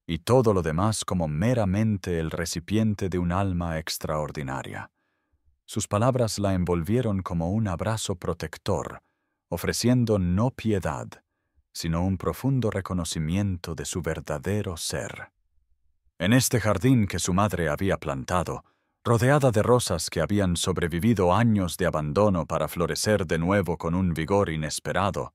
y todo lo demás como meramente el recipiente de un alma extraordinaria». Sus palabras la envolvieron como un abrazo protector, ofreciendo no piedad, sino un profundo reconocimiento de su verdadero ser. En este jardín que su madre había plantado, rodeada de rosas que habían sobrevivido años de abandono para florecer de nuevo con un vigor inesperado,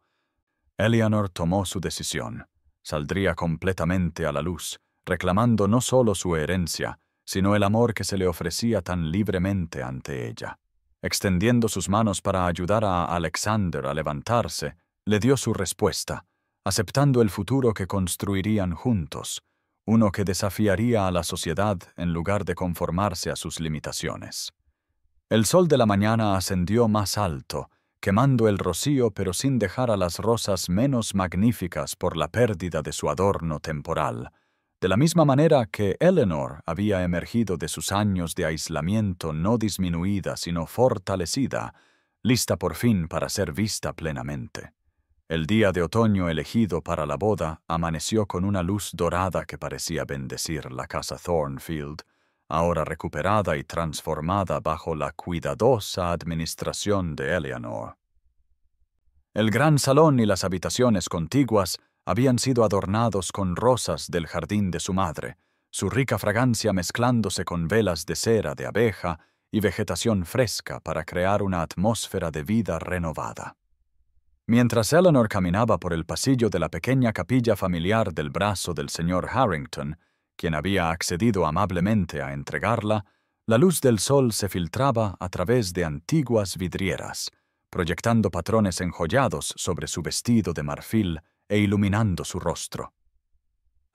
Eleanor tomó su decisión. Saldría completamente a la luz, reclamando no solo su herencia, sino el amor que se le ofrecía tan libremente ante ella. Extendiendo sus manos para ayudar a Alexander a levantarse, le dio su respuesta, aceptando el futuro que construirían juntos, uno que desafiaría a la sociedad en lugar de conformarse a sus limitaciones. El sol de la mañana ascendió más alto, quemando el rocío pero sin dejar a las rosas menos magníficas por la pérdida de su adorno temporal, de la misma manera que Eleanor había emergido de sus años de aislamiento no disminuida sino fortalecida, lista por fin para ser vista plenamente. El día de otoño elegido para la boda amaneció con una luz dorada que parecía bendecir la casa Thornfield, ahora recuperada y transformada bajo la cuidadosa administración de Eleanor. El gran salón y las habitaciones contiguas habían sido adornados con rosas del jardín de su madre, su rica fragancia mezclándose con velas de cera de abeja y vegetación fresca para crear una atmósfera de vida renovada. Mientras Eleanor caminaba por el pasillo de la pequeña capilla familiar del brazo del señor Harrington, quien había accedido amablemente a entregarla, la luz del sol se filtraba a través de antiguas vidrieras, proyectando patrones enjollados sobre su vestido de marfil e iluminando su rostro.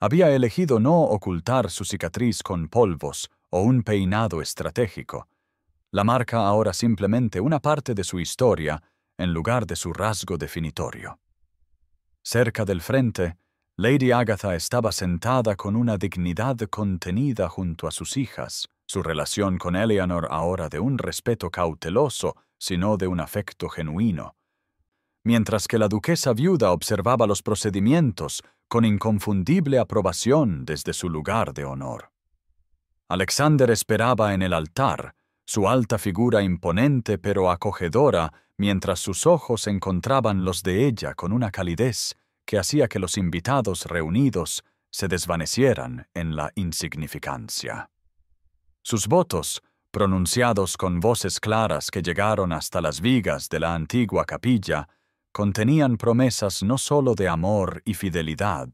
Había elegido no ocultar su cicatriz con polvos o un peinado estratégico. La marca ahora simplemente una parte de su historia en lugar de su rasgo definitorio. Cerca del frente, Lady Agatha estaba sentada con una dignidad contenida junto a sus hijas, su relación con Eleanor ahora de un respeto cauteloso, sino de un afecto genuino. mientras que la duquesa viuda observaba los procedimientos con inconfundible aprobación desde su lugar de honor. Alexander esperaba en el altar, su alta figura imponente pero acogedora, mientras sus ojos encontraban los de ella con una calidez que hacía que los invitados reunidos se desvanecieran en la insignificancia. Sus votos, pronunciados con voces claras que llegaron hasta las vigas de la antigua capilla, contenían promesas no solo de amor y fidelidad,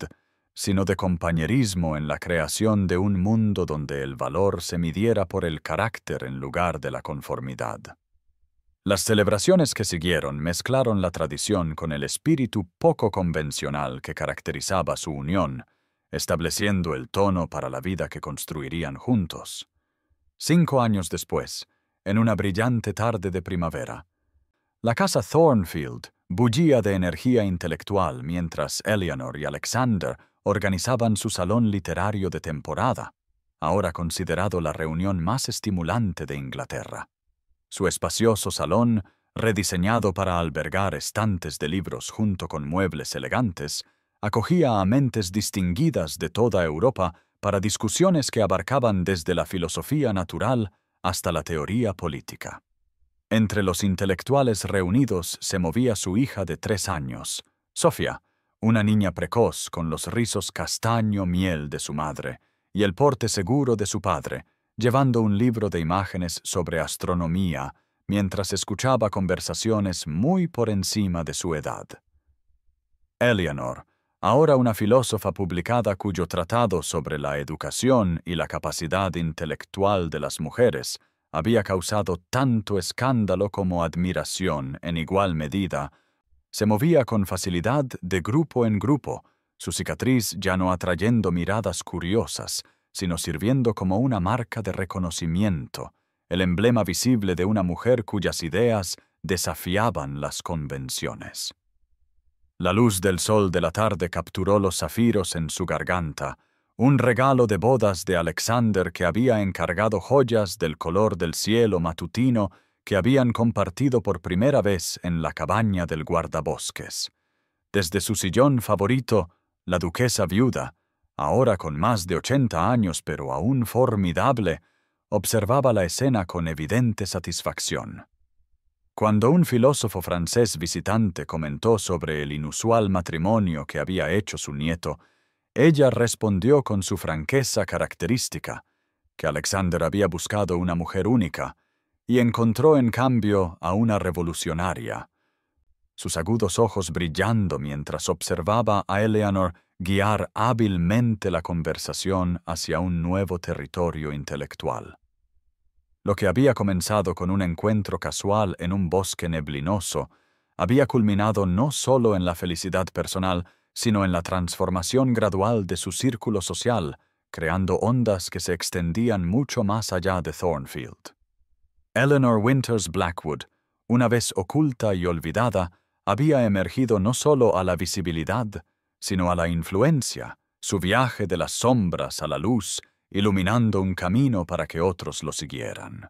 sino de compañerismo en la creación de un mundo donde el valor se midiera por el carácter en lugar de la conformidad. Las celebraciones que siguieron mezclaron la tradición con el espíritu poco convencional que caracterizaba su unión, estableciendo el tono para la vida que construirían juntos. 5 años después, en una brillante tarde de primavera, la casa Thornfield bullía de energía intelectual mientras Eleanor y Alexander organizaban su salón literario de temporada, ahora considerado la reunión más estimulante de Inglaterra. Su espacioso salón, rediseñado para albergar estantes de libros junto con muebles elegantes, acogía a mentes distinguidas de toda Europa para discusiones que abarcaban desde la filosofía natural hasta la teoría política. Entre los intelectuales reunidos se movía su hija de 3 años, Sofía, una niña precoz con los rizos castaño miel de su madre y el porte seguro de su padre, llevando un libro de imágenes sobre astronomía mientras escuchaba conversaciones muy por encima de su edad. Eleanor, ahora una filósofa publicada cuyo tratado sobre la educación y la capacidad intelectual de las mujeres había causado tanto escándalo como admiración en igual medida, se movía con facilidad de grupo en grupo, su cicatriz ya no atrayendo miradas curiosas, sino sirviendo como una marca de reconocimiento, el emblema visible de una mujer cuyas ideas desafiaban las convenciones. La luz del sol de la tarde capturó los zafiros en su garganta, un regalo de bodas de Alexander que había encargado joyas del color del cielo matutino que habían compartido por primera vez en la cabaña del guardabosques. Desde su sillón favorito, la duquesa viuda, ahora con más de 80 años pero aún formidable, observaba la escena con evidente satisfacción. Cuando un filósofo francés visitante comentó sobre el inusual matrimonio que había hecho su nieto, ella respondió con su franqueza característica, que Alexander había buscado una mujer única, y encontró en cambio a una revolucionaria, sus agudos ojos brillando mientras observaba a Eleanor guiar hábilmente la conversación hacia un nuevo territorio intelectual. Lo que había comenzado con un encuentro casual en un bosque neblinoso había culminado no solo en la felicidad personal, sino en la transformación gradual de su círculo social, creando ondas que se extendían mucho más allá de Thornfield. Eleanor Winters Blackwood, una vez oculta y olvidada, había emergido no solo a la visibilidad, sino a la influencia, su viaje de las sombras a la luz, iluminando un camino para que otros lo siguieran.